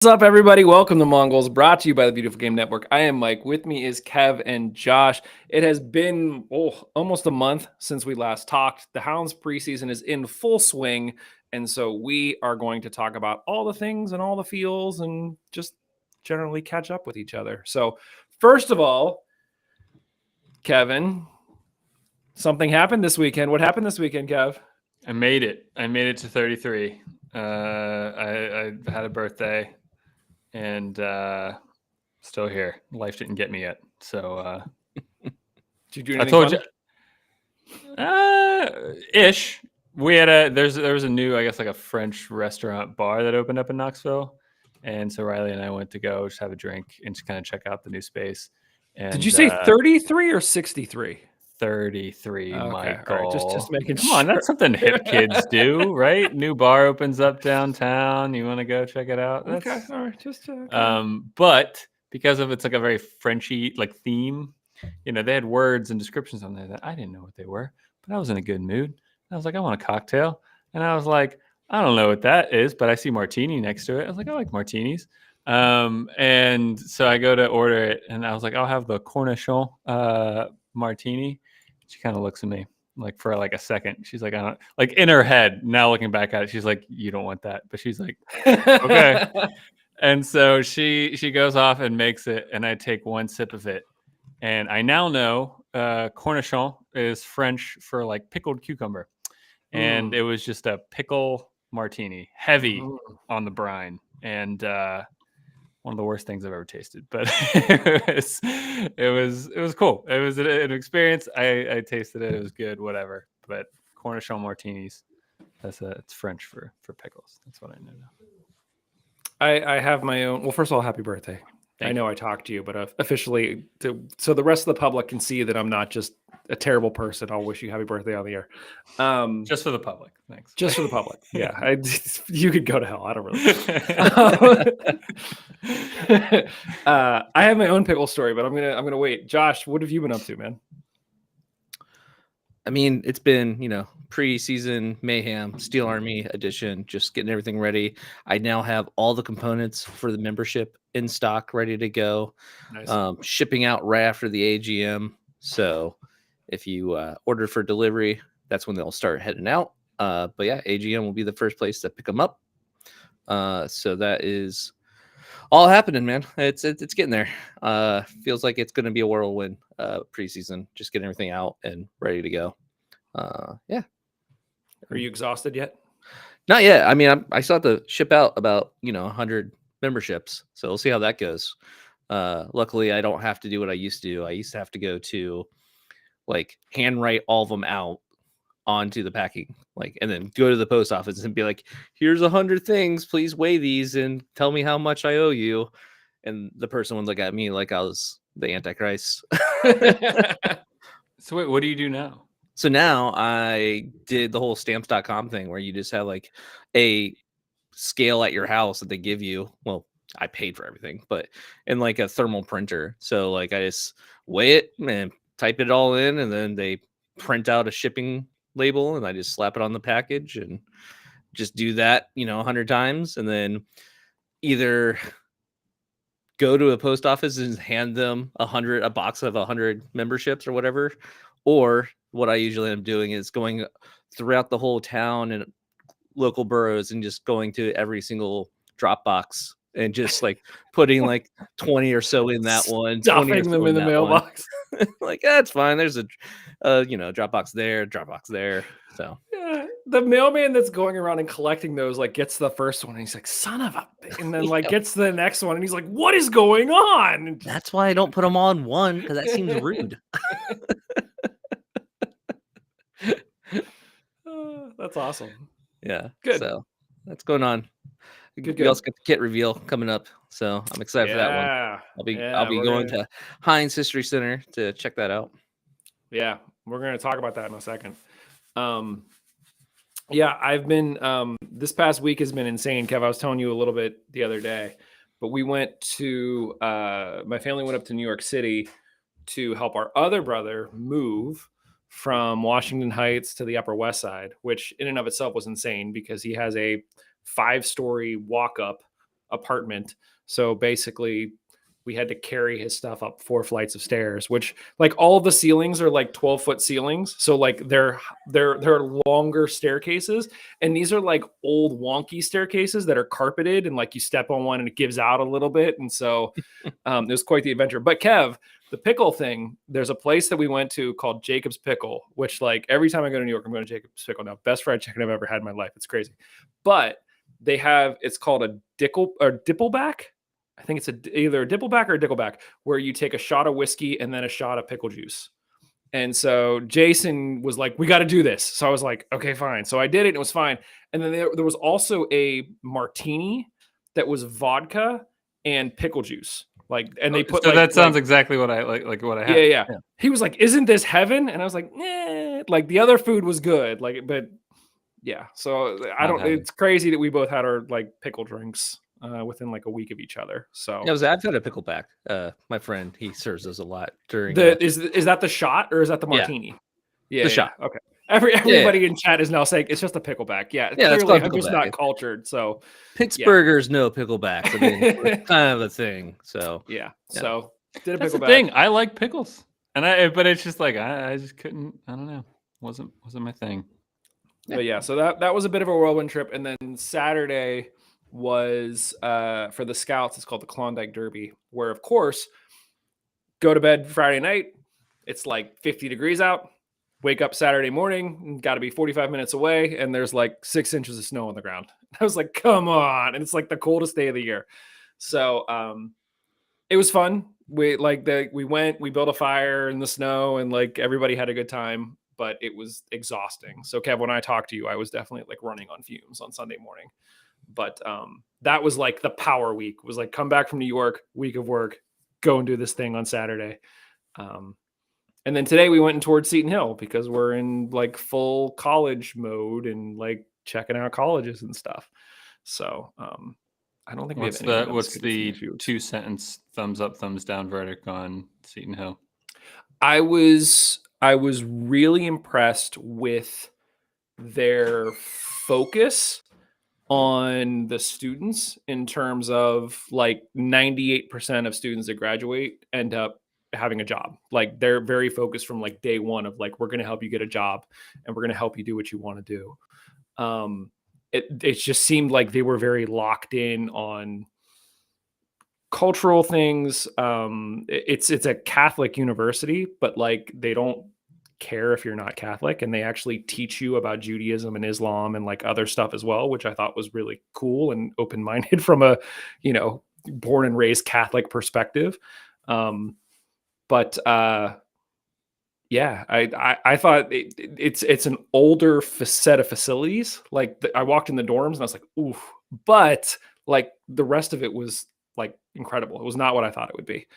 What's up, everybody? Welcome to Mongols, brought to you by the Beautiful Game Network. I am Mike. With me is Kev and Josh. It has been almost a month since we last talked. The Hounds preseason is in full swing, and so we are going to talk about all the things and all the feels and just generally catch up with each other. So, first of all, Kevin, something happened this weekend. What happened this weekend, Kev? I made it. I made it to 33. I had a birthday, and still here. Life didn't get me yet. So Did you do I anything told fun? you, ish. We had there was a new, I guess, like a French restaurant bar that opened up in Knoxville, and so Riley and I went to go just have a drink and just kind of check out the new space. And Did you say 33 or 63? 33, Okay, Michael. all right, just making Come on, sure. that's something hip kids do, right? New bar opens up downtown. You want to go check it out? Okay, all right, just But because of it's like a very Frenchy like theme, they had words and descriptions on there that I didn't know what they were, but I was in a good mood. I was like, I want a cocktail, and I was like, I don't know what that is, but I see martini next to it. I was like, I like martinis. And so I go to order it, and I was like, I'll have the Cornichon martini. She kind of looks at me like for like a second. She's like, I don't like in her head now looking back at it. She's like, you don't want that, but she's like, okay. And so she goes off and makes it, and I take one sip of it, and I now know Cornichon is French for like pickled cucumber, and it was just a pickle martini, heavy on the brine, and one of the worst things I've ever tasted, but it was cool. It was an experience. I tasted it. It was good, whatever. But Cornichon martinis, it's French for pickles. That's what I know now. I have my own. Well, first of all, happy birthday. I know I talked to you, but officially, so the rest of the public can see that I'm not just a terrible person. I'll wish you happy birthday on the air. Just for the public, thanks. Just for the public, yeah. You could go to hell. I don't really. I have my own pickle story, but I'm gonna wait. Josh, what have you been up to, man? I mean, it's been, preseason mayhem, Steel Army edition, just getting everything ready. I now have all the components for the membership in stock, ready to go. Nice. Shipping out right after the AGM. So if you order for delivery, that's when they'll start heading out. But yeah, AGM will be the first place to pick them up. So that is all happening, man. It's getting there. Feels like it's going to be a whirlwind preseason. Just getting everything out and ready to go. Yeah. Are you exhausted yet? Not yet. I mean, I still have to ship out about 100 memberships, so we'll see how that goes. Luckily, I don't have to do what I used to do. I used to have to go to like handwrite all of them out onto the packing, and then go to the post office and be like, here's 100 things, please weigh these and tell me how much I owe you. And the person would look at me like I was the Antichrist. So wait, what do you do now? So now I did the whole stamps.com thing where you just have like a scale at your house that they give you. Well, I paid for everything, but in like a thermal printer. So like I just weigh it and type it all in, and then they print out a shipping label, and I just slap it on the package and just do that 100 times, and then either go to a post office and hand them a box of 100 memberships or whatever, or what I usually am doing is going throughout the whole town and local boroughs and just going to every single drop box and just like putting like 20 or so in that one, stuffing them in the mailbox. Like, that's fine. There's a Dropbox there. So yeah, the mailman that's going around and collecting those like gets the first one and he's like, son of a, and then like gets the next one and he's like, what is going on? That's why I don't put them all in one, because that seems rude. That's awesome. Yeah, good. So that's going on. Good. We also got the kit reveal coming up, so I'm excited for that one. I'll be going to Heinz History Center to check that out. Yeah, we're going to talk about that in a second. Yeah, I've been this past week has been insane, Kev. I was telling you a little bit the other day, but we went to my family went up to New York City to help our other brother move from Washington Heights to the Upper West Side, which in and of itself was insane because he has a 5-story walk up apartment. So basically we had to carry his stuff up 4 flights of stairs, which like all the ceilings are like 12-foot ceilings. So like they're longer staircases. And these are like old wonky staircases that are carpeted and like you step on one and it gives out a little bit. And so it was quite the adventure. But Kev, the pickle thing, there's a place that we went to called Jacob's Pickle, which like every time I go to New York, I'm going to Jacob's Pickle now. Best fried chicken I've ever had in my life. It's crazy. But they have, it's called a dippleback. I think it's either a dippleback or a dickleback, where you take a shot of whiskey and then a shot of pickle juice. And so Jason was like, we got to do this. So I was like, okay, fine. So I did it and it was fine. And then there was also a martini that was vodka and pickle juice. Like, and they put so like, that sounds exactly what I like what I had. Yeah. He was like, isn't this heaven? And I was like, eh. Like the other food was good. Like, but yeah. So it's crazy that we both had our like pickle drinks within like a week of each other. So yeah, I've had a pickleback. My friend, he serves those a lot during. Is that the shot or is that the martini? Yeah, the shot. Okay. Everybody in chat is now saying it's just a pickleback. Yeah, clearly I'm just not cultured. So Pittsburghers know picklebacks. I mean, it's kind of a thing. So yeah. So did a That's pickleback. the thing. I like pickles, but it's just like I just couldn't. I don't know. Wasn't my thing. But yeah, so that was a bit of a whirlwind trip, and then Saturday was for the Scouts. It's called the Klondike Derby, where of course go to bed Friday night. It's like 50 degrees out. Wake up Saturday morning, got to be 45 minutes away, and there's like 6 inches of snow on the ground. I was like, come on. And it's like the coldest day of the year. So it was fun. We went, we built a fire in the snow, and like everybody had a good time, but it was exhausting. So Kev, when I talked to you, I was definitely like running on fumes on Sunday morning. But that was like the power week, was like come back from New York, week of work, go and do this thing on Saturday. And then today we went in towards Seton Hill because we're in like full college mode and like checking out colleges and stuff. So I don't think what's we have what's the 2-sentence thumbs up, thumbs down verdict on Seton Hill? I was really impressed with their focus on the students in terms of like 98% of students that graduate end up having a job. Like they're very focused from like day one of like, we're going to help you get a job and we're going to help you do what you want to do. It just seemed like they were very locked in on cultural things. It's a Catholic university, but like they don't care if you're not Catholic, and they actually teach you about Judaism and Islam and like other stuff as well, which I thought was really cool and open-minded from a, born and raised Catholic perspective. Yeah, I thought it's an older set of facilities. Like I walked in the dorms and I was like, ooh, but like the rest of it was like incredible. It was not what I thought it would be.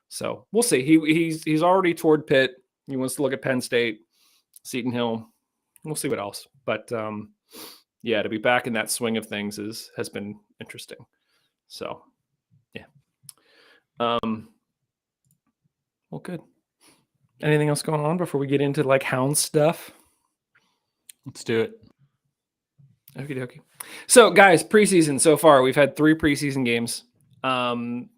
So we'll see. He's already toward Pitt. He wants to look at Penn State, Seton Hill. We'll see what else. But yeah, to be back in that swing of things has been interesting. So yeah. Well, good. Anything else going on before we get into like hound stuff? Let's do it. Okie dokie. So guys, preseason so far, we've had 3 preseason games. I'm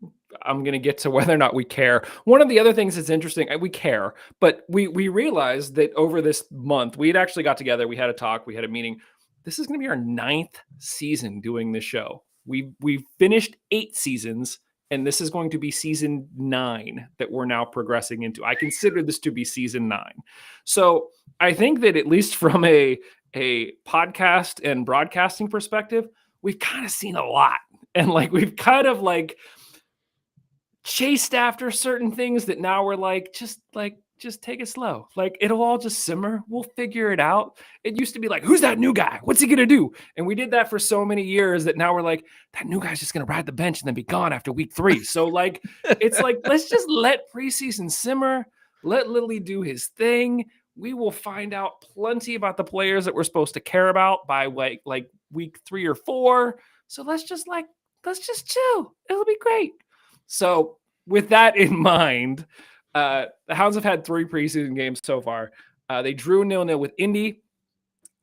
going to get to whether or not we care. One of the other things that's interesting, we care, but we realized that over this month, we had actually got together. We had a talk. We had a meeting. This is going to be our 9th season doing this show. We finished 8 seasons, and this is going to be season 9 that we're now progressing into. I consider this to be season 9. So I think that at least from a podcast and broadcasting perspective, we've kind of seen a lot. And like, we've kind of like chased after certain things that now we're like, just take it slow. Like it'll all just simmer. We'll figure it out. It used to be like, who's that new guy? What's he going to do? And we did that for so many years that now we're like, that new guy's just going to ride the bench and then be gone after week 3. So like, it's like, let's just let preseason simmer. Let Lily do his thing. We will find out plenty about the players that we're supposed to care about by like week 3 or 4. So let's just chill. It'll be great. So with that in mind, the Hounds have had 3 preseason games so far. They drew 0-0 with Indy.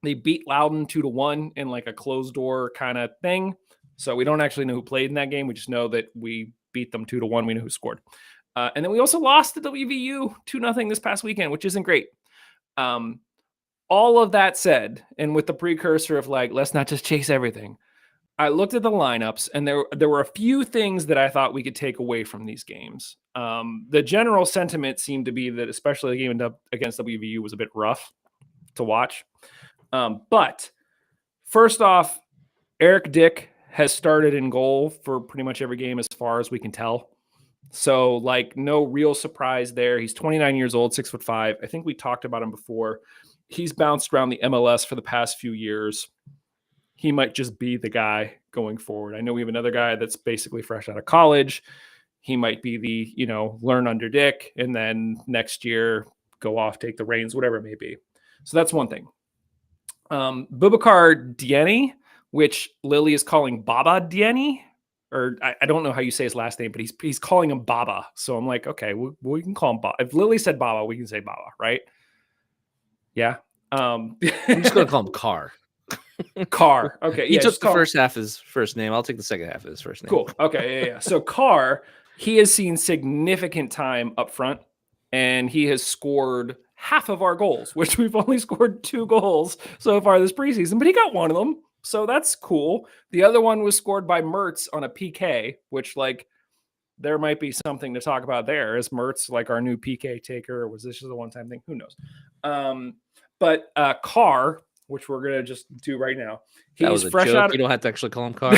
They beat Loudon 2-1 in like a closed door kind of thing. So we don't actually know who played in that game. We just know that we beat them 2-1. We know who scored. And then we also lost to WVU 2-0 this past weekend, which isn't great. All of that said, and with the precursor of like, let's not just chase everything, I looked at the lineups, and there were a few things that I thought we could take away from these games. The general sentiment seemed to be that, especially the game against WVU, was a bit rough to watch. But first off, Eric Dick has started in goal for pretty much every game as far as we can tell. So, like, no real surprise there. He's 29 years old, 6'5". I think we talked about him before. He's bounced around the MLS for the past few years. He might just be the guy going forward. I know we have another guy that's basically fresh out of college. He might be the, learn under Dick, and then next year go off, take the reins, whatever it may be. So that's one thing. Boubacar Diény, which Lily is calling Baba Diény, or I don't know how you say his last name, but he's calling him Baba. So I'm like, okay, we can call him Baba. If Lily said Baba, we can say Baba, right? Yeah. I'm just going to call him Carr. Carr. Okay. He took the first half of his first name. I'll take the second half of his first name. Cool. Okay. Yeah. So Carr, he has seen significant time up front, and he has scored half of our goals, which we've only scored 2 goals so far this preseason, but he got one of them. So that's cool. The other one was scored by Mertz on a PK, which, like, there might be something to talk about there. Is Mertz like our new PK taker, or was this just a one-time thing? Who knows? But Carr, which we're gonna just do right now, he's fresh out. You don't have to actually call him Carr.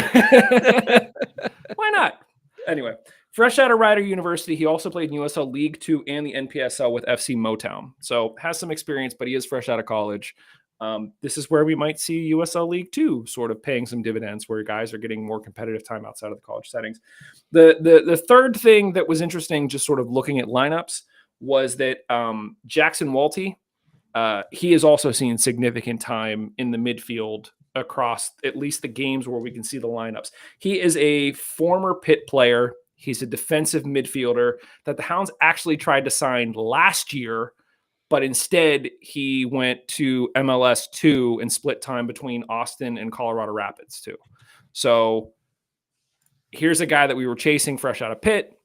Why not? Anyway, fresh out of Rider University, he also played in USL League 2 and the NPSL with FC Motown. So has some experience, but he is fresh out of college. This is where we might see USL League 2 sort of paying some dividends, where guys are getting more competitive time outside of the college settings. The third thing that was interesting, just sort of looking at lineups, was that Jackson Walty, he has also seen significant time in the midfield across at least the games where we can see the lineups. He is a former Pitt player. He's a defensive midfielder that the Hounds actually tried to sign last year, but instead he went to MLS 2 and split time between Austin and Colorado Rapids 2. So here's a guy that we were chasing fresh out of Pitt.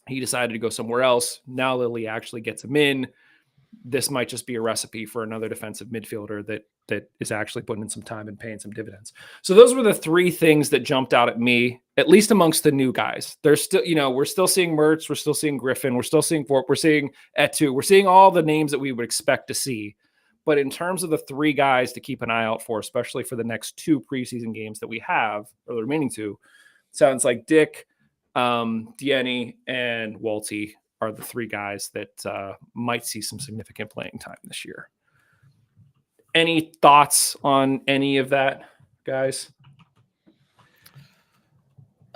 He decided to go somewhere else. Now Lily actually gets him in. This might just be a recipe for another defensive midfielder that is actually putting in some time and paying some dividends. So those were the 3 things that jumped out at me, at least amongst the new guys. There's still, we're still seeing Mertz, we're still seeing Griffin, we're still seeing Fork, we're seeing Etu, we're seeing all the names that we would expect to see. But in terms of the 3 guys to keep an eye out for, especially for the next 2 preseason games that we have, or the remaining 2, sounds like Dick, Diény, and Walty are the 3 guys that might see some significant playing time this year. Any thoughts on any of that, guys?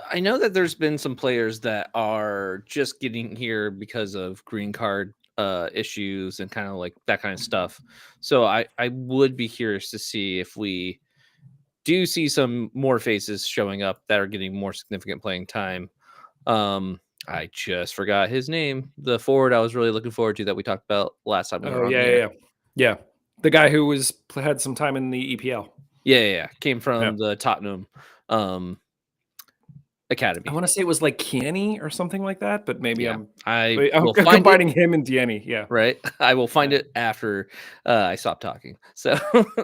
I know that there's been some players that are just getting here because of green card issues and kind of like that kind of stuff. So I would be curious to see if we do see some more faces showing up that are getting more significant playing time. I just forgot his name. The forward I was really looking forward to that we talked about last time. Yeah. The guy who had some time in the EPL. Yeah. Came from the Tottenham Academy. I want to say it was like Kenny or something like that, but maybe I'm combining him and Diény. Yeah. Right. I will find it after I stop talking. So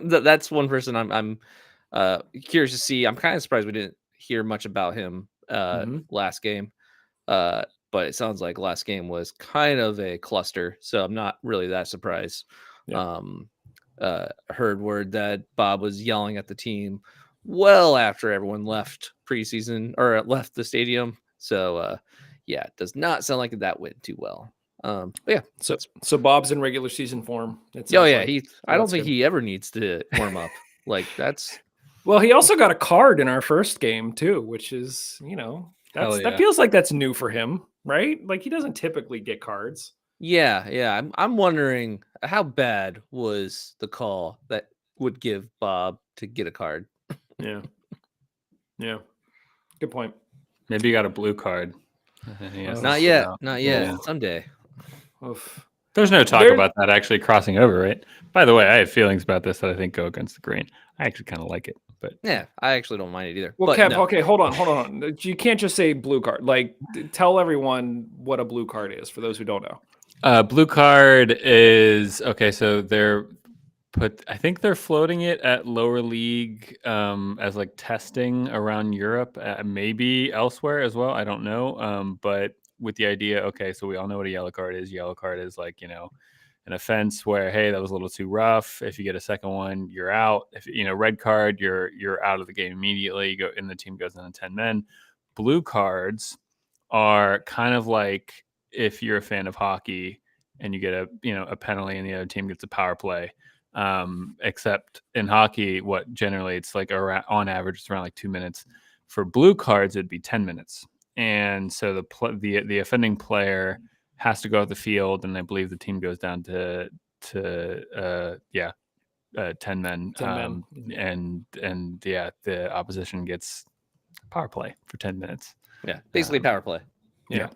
that's one person I'm curious to see. I'm kind of surprised we didn't hear much about him last game. But it sounds like last game was kind of a cluster, so I'm not really that surprised. Yeah. Heard word that Bob was yelling at the team well after everyone left preseason or left the stadium. So it does not sound like that went too well. Yeah. So Bob's in regular season form. I don't think he ever needs to warm up. Like that's. Well, he also got a card in our first game too, which is that feels like that's new for him, right? Like he doesn't typically get cards. Yeah. I'm wondering how bad was the call that would give Bob to get a card. Yeah. Good point. Maybe you got a blue card. Not yet. Yeah. Someday. Oof. There's no talk There's- about that actually crossing over, right? By the way, I have feelings about this that I think go against the grain. I actually kind of like it, but Yeah, I actually don't mind it either. Well, but Kev, no. okay, hold on. You can't just say blue card. Like, tell everyone what a blue card is for those who don't know. blue card is okay. So I think they're floating it at lower league as like testing around Europe, maybe elsewhere as well. I don't know. But with the idea, okay, so we all know what a yellow card is. Yellow card is like, an offense where, hey, that was a little too rough. If you get a second one, you're out. If red card, you're out of the game immediately. You go, and the team goes down to 10 men. Blue cards are kind of like if you're a fan of hockey and you get a penalty and the other team gets a power play. Except in hockey, what generally it's like around, on average, it's around like 2 minutes. For blue cards, it'd be 10 minutes. And so the offending player has to go out the field, and I believe the team goes down to 10 men. 10 men. And the opposition gets power play for 10 minutes. Yeah, basically power play. Yeah.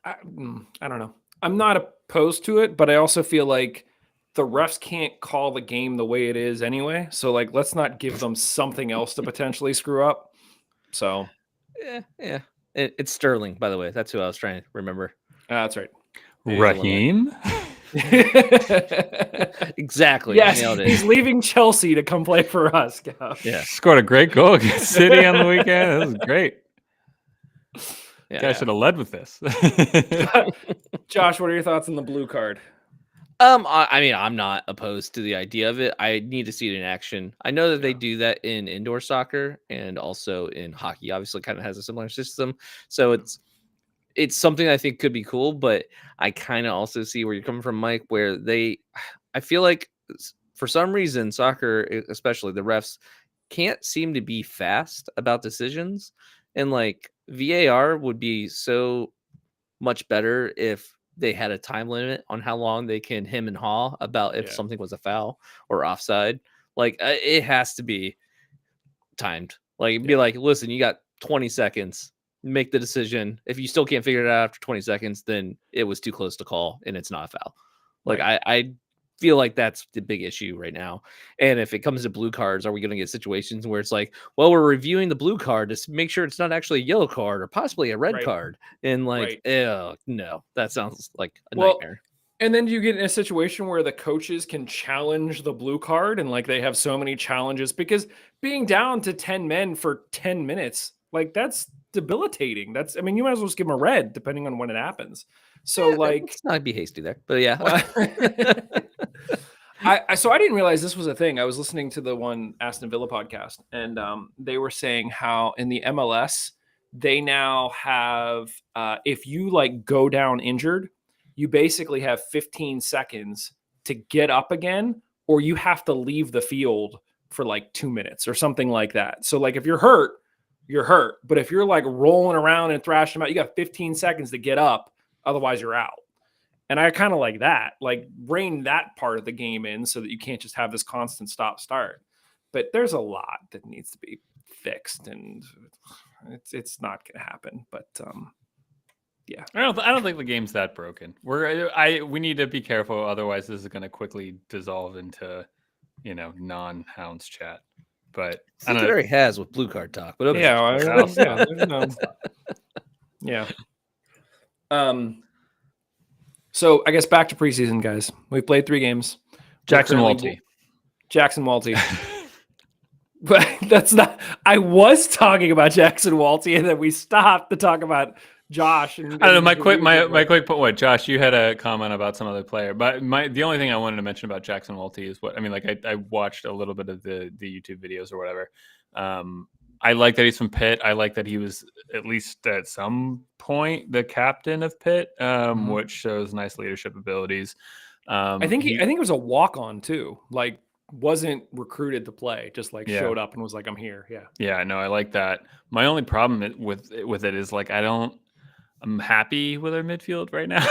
I don't know. I'm not opposed to it, but I also feel like the refs can't call the game the way it is anyway. So, like, let's not give them something else to potentially screw up. So, Yeah. It's Sterling, by the way. That's who I was trying to remember. that's right. Raheem? Exactly. Yes, Nailed it. he's leaving Chelsea to come play for us. Yeah. Scored a great goal against City on the weekend. This is great. Yeah. Guys should have led with this. Josh, what are your thoughts on the blue card? I mean, I'm not opposed to the idea of it. I need to see it in action. I know that they do that in indoor soccer and also in hockey. Obviously, kind of has a similar system, so it's something I think could be cool. But I kind of also see where you're coming from, Mike. Where I feel like for some reason, soccer, especially the refs, can't seem to be fast about decisions, and like VAR would be so much better if they had a time limit on how long they can hem and haw about if something was a foul or offside. Like it has to be timed. Like be like, listen, you got 20 seconds, make the decision. If you still can't figure it out after 20 seconds, then it was too close to call and it's not a foul. Like I feel like that's the big issue right now. And if it comes to blue cards, are we going to get situations where it's like, well, we're reviewing the blue card to make sure it's not actually a yellow card or possibly a red card? And like, no, that sounds like a nightmare. And then you get in a situation where the coaches can challenge the blue card and like they have so many challenges because being down to 10 men for 10 minutes, like that's debilitating. I mean, you might as well just give them a red depending on when it happens. So let's not be hasty there, but yeah. So I didn't realize this was a thing. I was listening to the one Aston Villa podcast, and they were saying how in the MLS they now have if you like go down injured, you basically have 15 seconds to get up again, or you have to leave the field for like 2 minutes or something like that. So like if you're hurt, you're hurt. But if you're like rolling around and thrashing them out, you got 15 seconds to get up. Otherwise, you're out. And I kind of like that, like rein that part of the game in so that you can't just have this constant stop-start. But there's a lot that needs to be fixed, and it's not going to happen. But yeah, I don't think the game's that broken. We need to be careful, otherwise this is going to quickly dissolve into non-Hounds chat. But I think it already has with blue card talk. But okay. Yeah. So I guess back to preseason, guys. We've played 3 games. Jackson Walty. But that's not. I was talking about Jackson Walty, and then we stopped to talk about Josh. And I don't know. My quick point. What, Josh? You had a comment about some other player, but the only thing I wanted to mention about Jackson Walty is I watched a little bit of the YouTube videos or whatever. I like that he's from Pitt. I like that he was at least at some point the captain of Pitt, which shows nice leadership abilities. I think it was a walk-on too. Like wasn't recruited to play, just like showed up and was like, "I'm here." Yeah. Yeah. No, I like that. My only problem with it is like I'm happy with our midfield right now,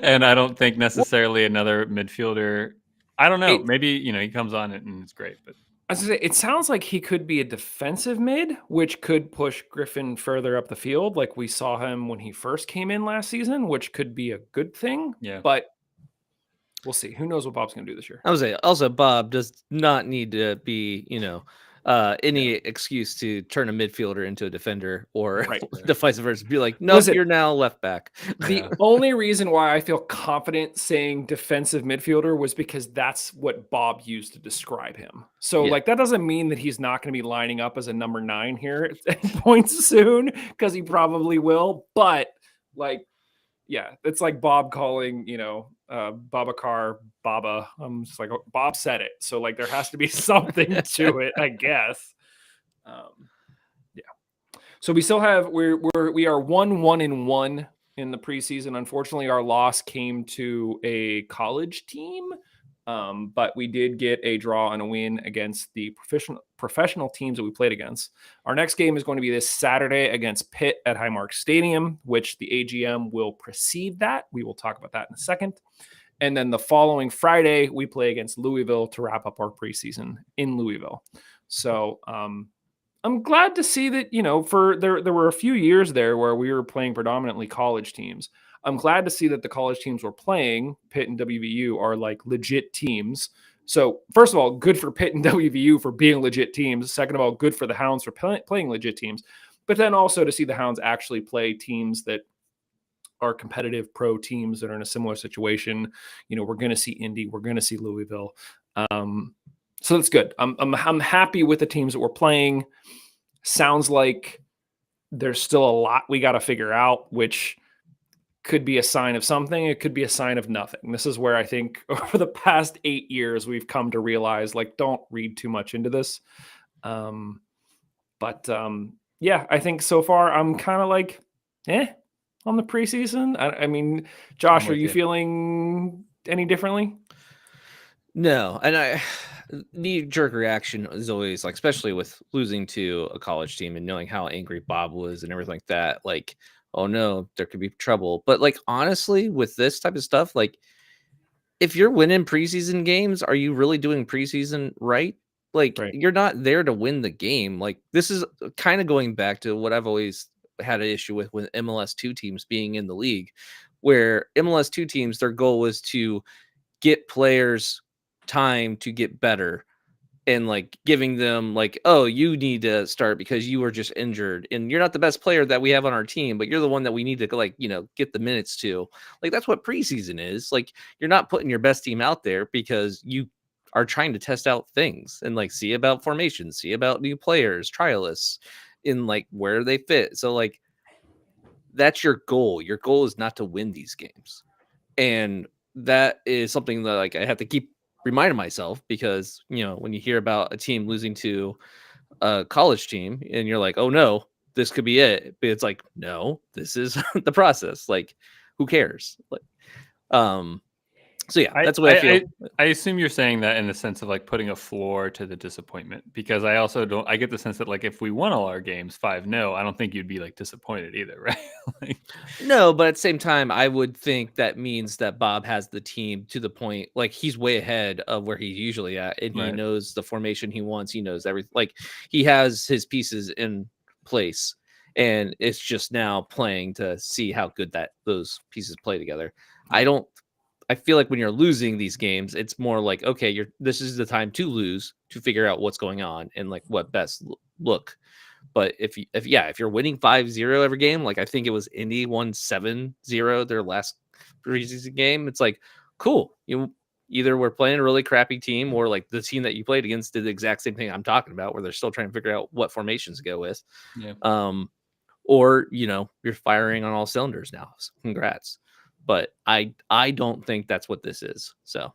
and I don't think necessarily another midfielder. I don't know. Maybe he comes on it and it's great, but I was gonna say, it sounds like he could be a defensive mid, which could push Griffin further up the field, like we saw him when he first came in last season, which could be a good thing. Yeah. But we'll see. Who knows what Bob's going to do this year? I would say also Bob does not need to be, any excuse to turn a midfielder into a defender or Right. the vice versa. Be like, no, Listen, you're now left back. The Yeah. only reason why I feel confident saying defensive midfielder was because that's what Bob used to describe him. So, Yeah. like, that doesn't mean that he's not going to be lining up as a number 9 here at points soon, because he probably will. But, like, yeah, it's like Bob calling, Babacar Baba. I'm just like, Bob said it. So, like, there has to be something to it, I guess. Yeah. So we still have we are 1-1-1 in the preseason. Unfortunately, our loss came to a college team, but we did get a draw and a win against the professional teams that we played against. Our next game is going to be this Saturday against Pitt at Highmark Stadium, which the AGM will precede that. We will talk about that in a second. And then the following Friday, we play against Louisville to wrap up our preseason in Louisville. So I'm glad to see that, there were a few years there where we were playing predominantly college teams. I'm glad to see that the college teams we're playing, Pitt and WVU, are like legit teams. So first of all, good for Pitt and WVU for being legit teams. Second of all, good for the Hounds for playing legit teams. But then also to see the Hounds actually play teams that are competitive pro teams that are in a similar situation. We're going to see Indy, we're going to see Louisville. So that's good. I'm happy with the teams that we're playing. Sounds like there's still a lot we got to figure out, which could be a sign of something. It could be a sign of nothing. This is where I think over the past 8 years, we've come to realize, like, don't read too much into this. Yeah, I think so far I'm kind of like, on the preseason. I mean, Josh, are you feeling any differently? No, and knee-jerk reaction is always like, especially with losing to a college team and knowing how angry Bob was and everything like that. Like, oh no, there could be trouble. But like, honestly, with this type of stuff, like, if you're winning preseason games, are you really doing preseason right? Like, Right. you're not there to win the game. Like, this is kind of going back to what I've always had an issue with MLS2 teams being in the league, where MLS2 teams, their goal was to get players time to get better and like giving them like, oh, you need to start because you were just injured and you're not the best player that we have on our team, but you're the one that we need to like, get the minutes to. Like, that's what preseason is. Like, you're not putting your best team out there because you are trying to test out things and like see about formations, see about new players, trialists in like where they fit. So like, that's your goal. Your goal is not to win these games. And that is something that like I have to keep reminding myself, because when you hear about a team losing to a college team and you're like, oh no, this could be it, but it's like, no, this is the process. Like, who cares? Like, so yeah, that's the way I feel. I assume you're saying that in the sense of like putting a floor to the disappointment, because I also don't. I get the sense that like if we won all our games 5-0, I don't think you'd be like disappointed either, right? Like, no, but at the same time, I would think that means that Bob has the team to the point like he's way ahead of where he's usually at, and he knows the formation he wants. He knows everything. Like, he has his pieces in place, and it's just now playing to see how good that those pieces play together. I feel like when you're losing these games, it's more like, okay, this is the time to lose, to figure out what's going on and like what best look. But if you're winning 5-0 every game, like I think it was Indy won 7-0 their last preseason game, it's like, cool. You either we're playing a really crappy team, or like the team that you played against did the exact same thing I'm talking about, where they're still trying to figure out what formations to go with. yeah. Or you're firing on all cylinders now. So congrats. But I don't think that's what this is. So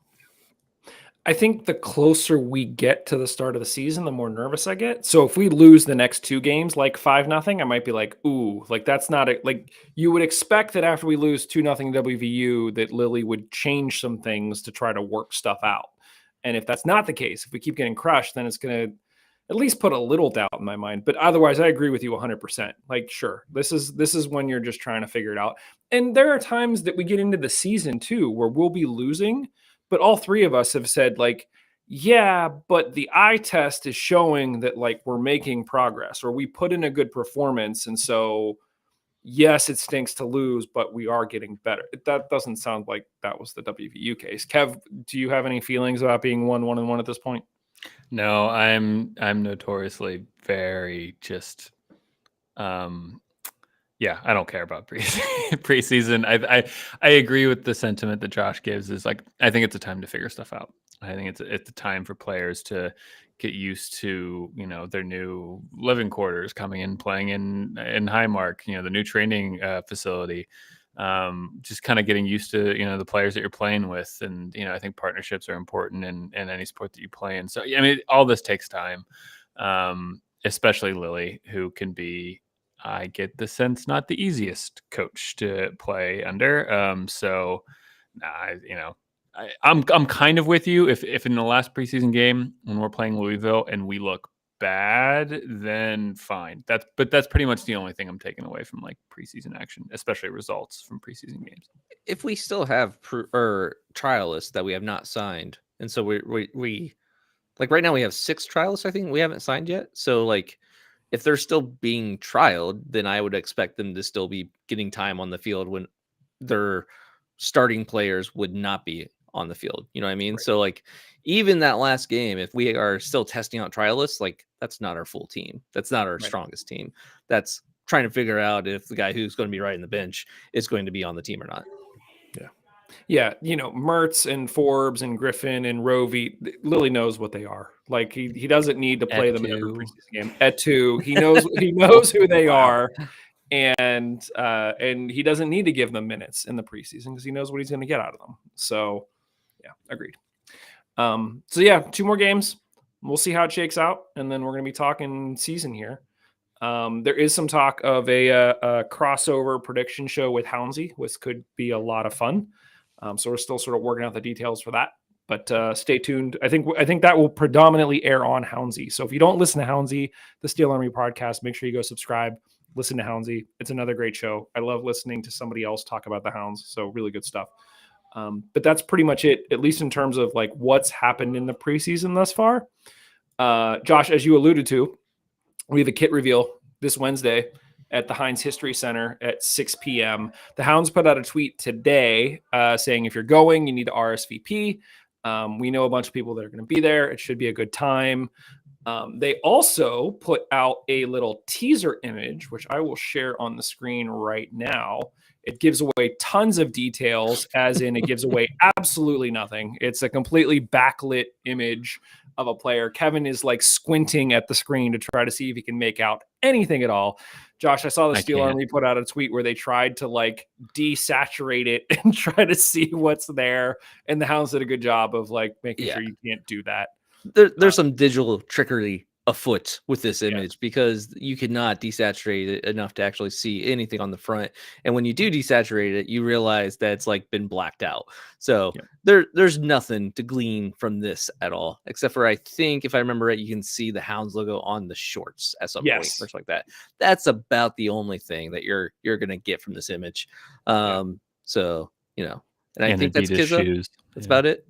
I think the closer we get to the start of the season, the more nervous I get. So if we lose the next 2 games like 5-0, I might be like, ooh, like that's not like you would expect that after we lose 2-0 WVU that Lily would change some things to try to work stuff out. And if that's not the case, if we keep getting crushed, then it's going to at least put a little doubt in my mind. But otherwise, I agree with you 100%. Like, sure, this is when you're just trying to figure it out. And there are times that we get into the season too, where we'll be losing, but all 3 of us have said like, Yeah, but the eye test is showing that like we're making progress or we put in a good performance. And so, yes, it stinks to lose, but we are getting better. That doesn't sound like that was the WVU case. Kev, do you have any feelings about being 1-1-1 at this point? No, I'm notoriously very just yeah, I don't care about preseason. I agree with the sentiment that Josh gives. Is like I think it's a time to figure stuff out. I think it's a time for players to get used to their new living quarters, coming in, playing in Highmark, the new training facility. Just kind of getting used to the players that you're playing with, and I think partnerships are important in any sport that you play in. So I mean, all this takes time, especially Lily, who can be. I get the sense not the easiest coach to play under. So, I'm kind of with you. If in the last preseason game when we're playing Louisville and we look bad, then fine. That's pretty much the only thing I'm taking away from like preseason action, especially results from preseason games. If we still have trialists that we have not signed, and so we like right now we have 6 trialists I think we haven't signed yet. So like if they're still being trialed, then I would expect them to still be getting time on the field when their starting players would not be on the field. You know what I mean? Right. So like even that last game, if we are still testing out trialists, like that's not our full team. That's not our strongest team. That's trying to figure out if the guy who's going to be riding the bench is going to be on the team or not. Yeah, Mertz and Forbes and Griffin and Rovey, Lily knows what they are. Like he doesn't need to play them in every preseason game. Etu, he knows who they are, and he doesn't need to give them minutes in the preseason because he knows what he's going to get out of them. So, yeah, agreed. So yeah, 2 more games. We'll see how it shakes out, and then we're going to be talking season here. There is some talk of a crossover prediction show with Houndsy, which could be a lot of fun. So we're still sort of working out the details for that, but stay tuned. I think that will predominantly air on Houndsy. So if you don't listen to Houndsy, the Steel Army podcast, make sure you go subscribe, listen to Houndsy. It's another great show. I love listening to somebody else talk about the Hounds. So really good stuff. But that's pretty much it, at least in terms of like what's happened in the preseason thus far. Josh, as you alluded to, we have a kit reveal this Wednesday at the Heinz History Center at 6 p.m. The Hounds put out a tweet today saying if you're going, you need to RSVP. We know a bunch of people that are going to be there. It should be a good time. They also put out a little teaser image, which I will share on the screen right now. It gives away tons of details, as in it gives away absolutely nothing. It's a completely backlit image of a player. Kevin is like squinting at the screen to try to see if he can make out anything at all. Josh, I saw the Steel Army put out a tweet where they tried to like desaturate it and try to see what's there. And the Hounds did a good job of like making sure you can't do that. There's some digital trickery afoot with this image because you cannot desaturate it enough to actually see anything on the front. And when you do desaturate it, you realize that it's like been blacked out. So there's nothing to glean from this at all, except for I think if I remember right, you can see the Hounds logo on the shorts at some point or something like that. That's about the only thing that you're gonna get from this image. So and I think that's Kizza. That's about it.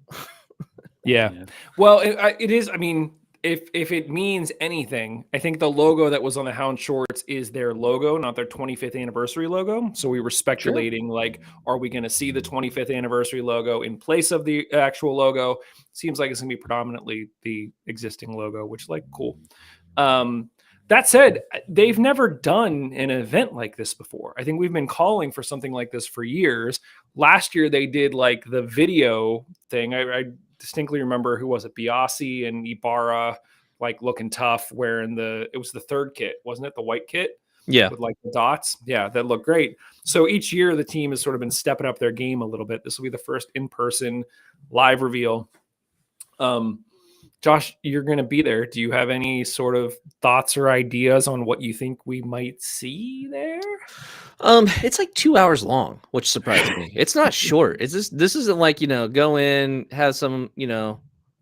Yeah. Well, it is. I mean, if it means anything, I think the logo that was on the Hound shorts is their logo, not their 25th anniversary logo. So we were speculating, like, are we going to see the 25th anniversary logo in place of the actual logo? Seems like it's going to be predominantly the existing logo, which is like cool. That said, they've never done an event like this before. I think we've been calling for something like this for years. Last year, they did like the video thing. I distinctly remember who was it? Biasi and Ibarra, like looking tough, wearing it was the 3rd kit, wasn't it? The white kit? Yeah. With like the dots. Yeah, that looked great. So each year the team has sort of been stepping up their game a little bit. This will be the first in-person live reveal. Josh, you're going to be there. Do you have any sort of thoughts or ideas on what you think we might see there? It's like 2 hours long, which surprised me. It's not short. This isn't like, go in, have some,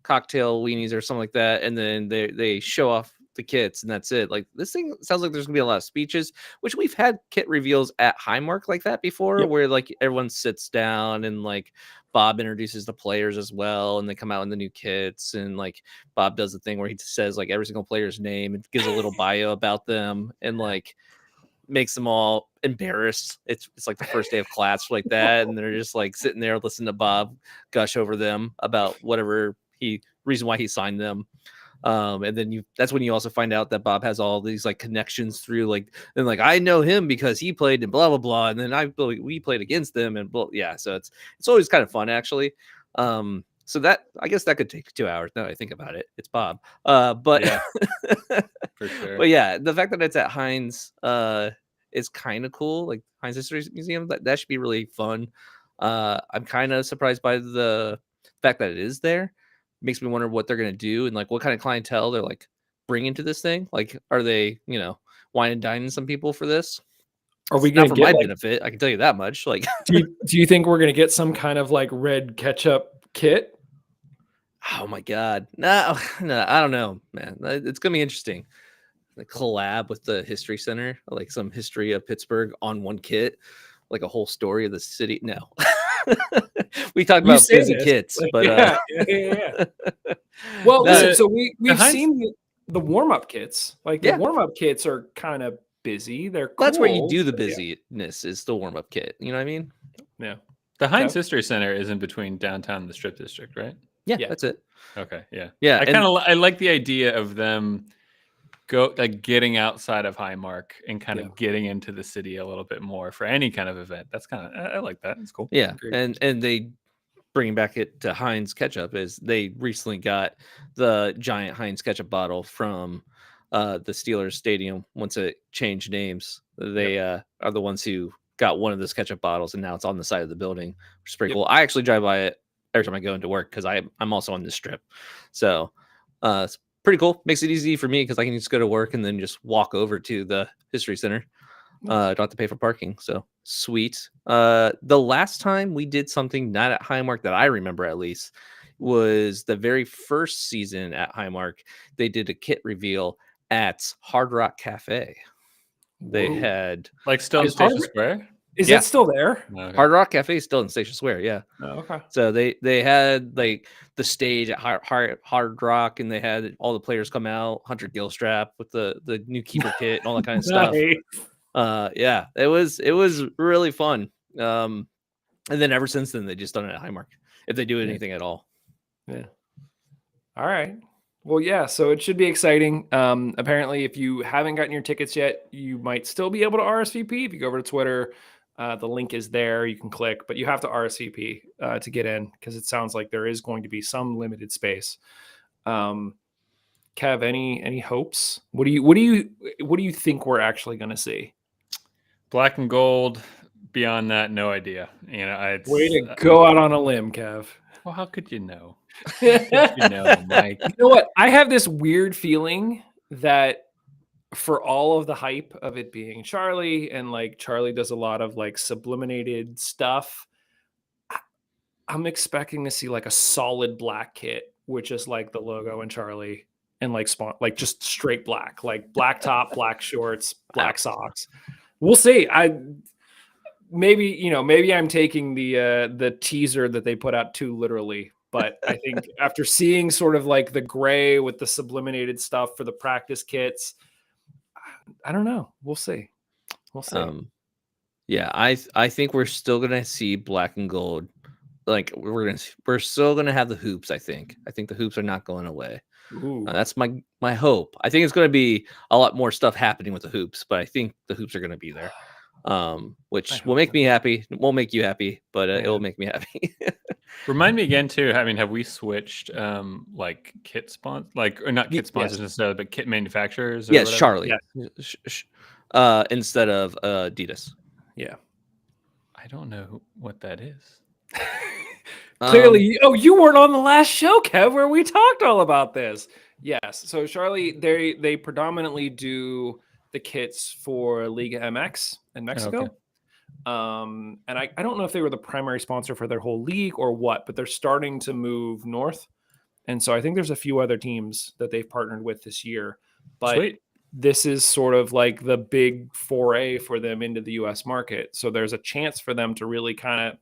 cocktail weenies or something like that. And then they show off the kits, and that's it. Like this thing sounds like there's gonna be a lot of speeches, which we've had kit reveals at Highmark like that before, Yep. where like everyone sits down and like Bob introduces the players as well, and they come out in the new kits, and like Bob does the thing where he says like every single player's name and gives a little bio about them, and like makes them all embarrassed. It's like the first day of class like that, and they're just like sitting there listening to Bob gush over them about whatever reason why he signed them. And then that's when you also find out that Bob has all these like connections through like, and like I know him because he played and blah blah blah, and then we played against them and blah, yeah. So it's always kind of fun actually. So that I guess that could take 2 hours. Now that I think about it, it's Bob. But Yeah, for sure. but yeah, the fact that it's at Heinz is kind of cool. Like Heinz History Museum, that should be really fun. I'm kind of surprised by the fact that it is there. Makes me wonder what they're gonna do and like what kind of clientele they're like bringing to this thing. Like, are they wine and dining some people for this? Are we It's not going to for get my like, benefit? I can tell you that much. Like, do you think we're going to get some kind of like red ketchup kit? oh my god, no, I don't know, man. It's gonna be interesting. The collab with the History Center, like some history of Pittsburgh on one kit, like a whole story of the city. No, we talked You about say busy this, kits, like, but yeah. Well, no, listen, so we've Heinz- seen the warm-up kits. Like the Yeah. warm-up kits are kind of busy. They're cool. that's where you do the but yeah. busyness is the warm up kit. You know what I mean? Yeah. The Heinz Kev? History Center is in between downtown and the Strip District, right? Yeah, Yeah. that's it. Okay, yeah, Yeah, I like the idea of them getting outside of Highmark and kind of getting into the city a little bit more for any kind of event. That's kind of I like that. It's cool. Yeah, Agreed. and they bringing back it to Heinz ketchup is they recently got the giant Heinz ketchup bottle from the Steelers stadium once it changed names. They are the ones who got one of those ketchup bottles, and now it's on the side of the building, which is pretty cool. I actually drive by it every time I go into work because I'm also on this strip, so it's pretty cool. Makes it easy for me because I can just go to work and then just walk over to the History Center. Don't have to pay for parking, so sweet. The last time we did something not at Highmark that I remember at least was the very first season at Highmark. They did a kit reveal at Hard Rock Cafe. They Whoa. had Like still in Is Hard- Station Square. Is Yeah. it still there? Okay. Hard Rock Cafe is still in Station Square, yeah. Oh, okay. So they had like the stage at Hard Rock, and they had all the players come out, Hunter Gilstrap with the new keeper kit and all that kind of stuff. Yeah, it was really fun. And then ever since then they just done it at Highmark if they do anything at all. Yeah. All right. Well, yeah, so it should be exciting. Apparently, if you haven't gotten your tickets yet, you might still be able to RSVP. If you go over to Twitter, the link is there. You can click, but you have to RSVP to get in because it sounds like there is going to be some limited space. Kev, any hopes? What do you think we're actually going to see? Black and gold. Beyond that, no idea. Way to go out on a limb, Kev. Well, how could you know? How could you know, Mike? You know what? I have this weird feeling that for all of the hype of it being Charlie, and like Charlie does a lot of like subliminated stuff, I'm expecting to see like a solid black kit, which is like the logo and Charlie, and like just straight black, like black top, black shorts, black socks. We'll see. Maybe I'm taking the teaser that they put out too literally, but I think after seeing sort of like the gray with the subliminated stuff for the practice kits, I don't know. We'll see. Yeah, I think we're still gonna see black and gold. Like we're still gonna have the hoops. I think the hoops are not going away. That's my hope. I think it's going to be a lot more stuff happening with the hoops, but I think the hoops are going to be there, which will make me happy. It won't make you happy, but it will make me happy. Remind me again too. I mean, have we switched like kit sponsors, or not kit sponsors necessarily, but kit manufacturers? Yes, Charlie. Yeah. Instead of Adidas. Yeah. I don't know what that is. Clearly, you weren't on the last show, Kev, where we talked all about this. Yes. So Charlie, they predominantly do the kits for Liga MX in Mexico. Okay. And I don't know if they were the primary sponsor for their whole league or what, but they're starting to move north. And so I think there's a few other teams that they've partnered with this year. but Sweet. this is sort of like the big foray for them into the US market. So there's a chance for them to really kind of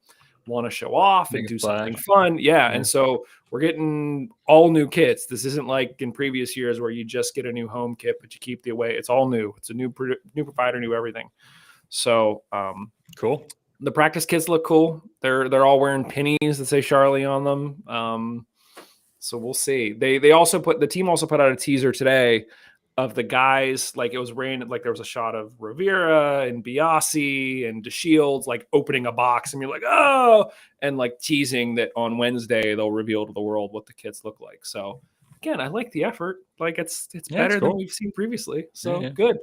want to show off Make and a do something splash. fun. Yeah. Yeah. And so we're getting all new kits. This isn't like in previous years where you just get a new home kit, but you keep the away. It's all new. It's a new provider, new everything. So Cool. the practice kits look cool. They're all wearing pennies that say Charlie on them. So we'll see. They also the team also put out a teaser today of the guys, like it was raining, like there was a shot of Rivera and Biasi and DeShields like opening a box, and you're like, oh, and like teasing that on Wednesday they'll reveal to the world what the kits look like. So again, I like the effort. Like it's better than cool. we've seen previously. So Yeah. good.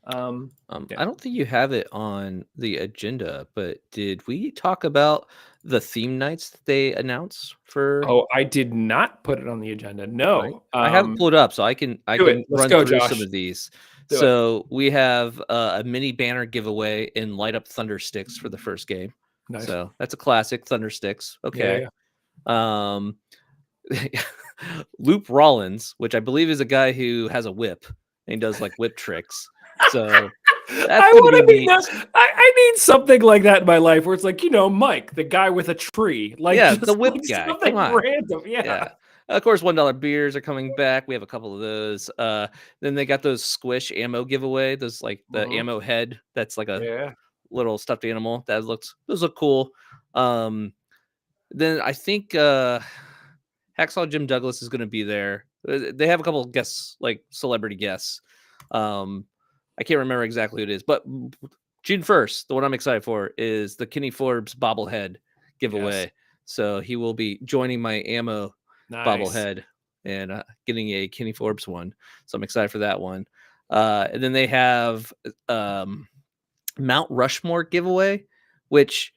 I don't think you have it on the agenda, but did we talk about the theme nights that they announced for? Oh, I did not put it on the agenda. No. I have it pulled up, so I can do it. Let's run go, through Josh. some of these. Do it. So we have a mini banner giveaway in Light Up Thunder Sticks for the first game. Nice. So that's a classic, Thunder Sticks. Okay. Yeah. Loop Rollins, which I believe is a guy who has a whip and he does like whip tricks. So that's I gonna want to be be neat. I need something like that in my life where it's like, Mike, the guy with a tree. Like, Yeah, just the whip like guy. something Come on. random. Yeah. Of course, $1 beers are coming back. We have a couple of those. Then they got those squish ammo giveaway. Those like the Mhm. ammo head. That's like a Yeah. little stuffed animal. Those look cool. Then I think Hacksaw Jim Douglas is going to be there. They have a couple of guests, like celebrity guests. I can't remember exactly who it is, but June 1st, the one I'm excited for is the Kenny Forbes bobblehead giveaway. Yes. So he will be joining my ammo Nice. bobblehead and getting a Kenny Forbes one. So I'm excited for that one. And then they have Mount Rushmore giveaway, which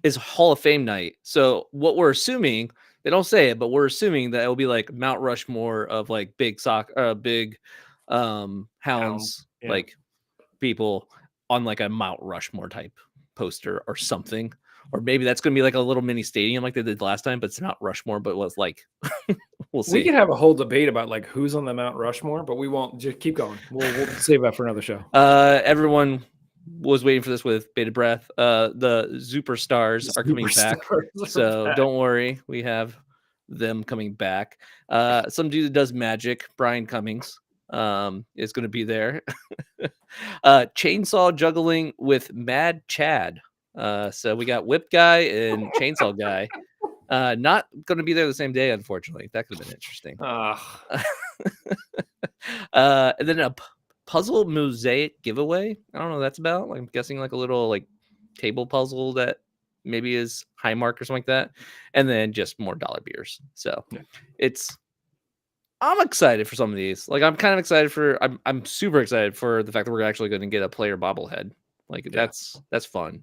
is Hall of Fame night. So what we're assuming, they don't say it, but we're assuming that it will be like Mount Rushmore of like big hounds, Yeah. like people on like a Mount Rushmore type poster or something. Or maybe that's going to be like a little mini stadium like they did last time, but it's not Rushmore, but it was like, we'll see. We could have a whole debate about like who's on the Mount Rushmore, but we won't. Just keep going. We'll save that for another show. Everyone was waiting for this with bated breath. The superstars are coming back, so don't worry, we have them coming back. Some dude that does magic, Brian Cummings, is going to be there. Chainsaw juggling with Mad Chad. So we got Whip Guy and Chainsaw Guy. Not going to be there the same day, unfortunately. That could have been interesting. And then a puzzle mosaic giveaway. I don't know what that's about. Like, I'm guessing like a little like table puzzle that maybe is Highmark or something like that. And then just more dollar beers. So I'm excited for some of these. Like I'm kind of excited for I'm super excited for the fact that we're actually going to get a player bobblehead. Like that's fun.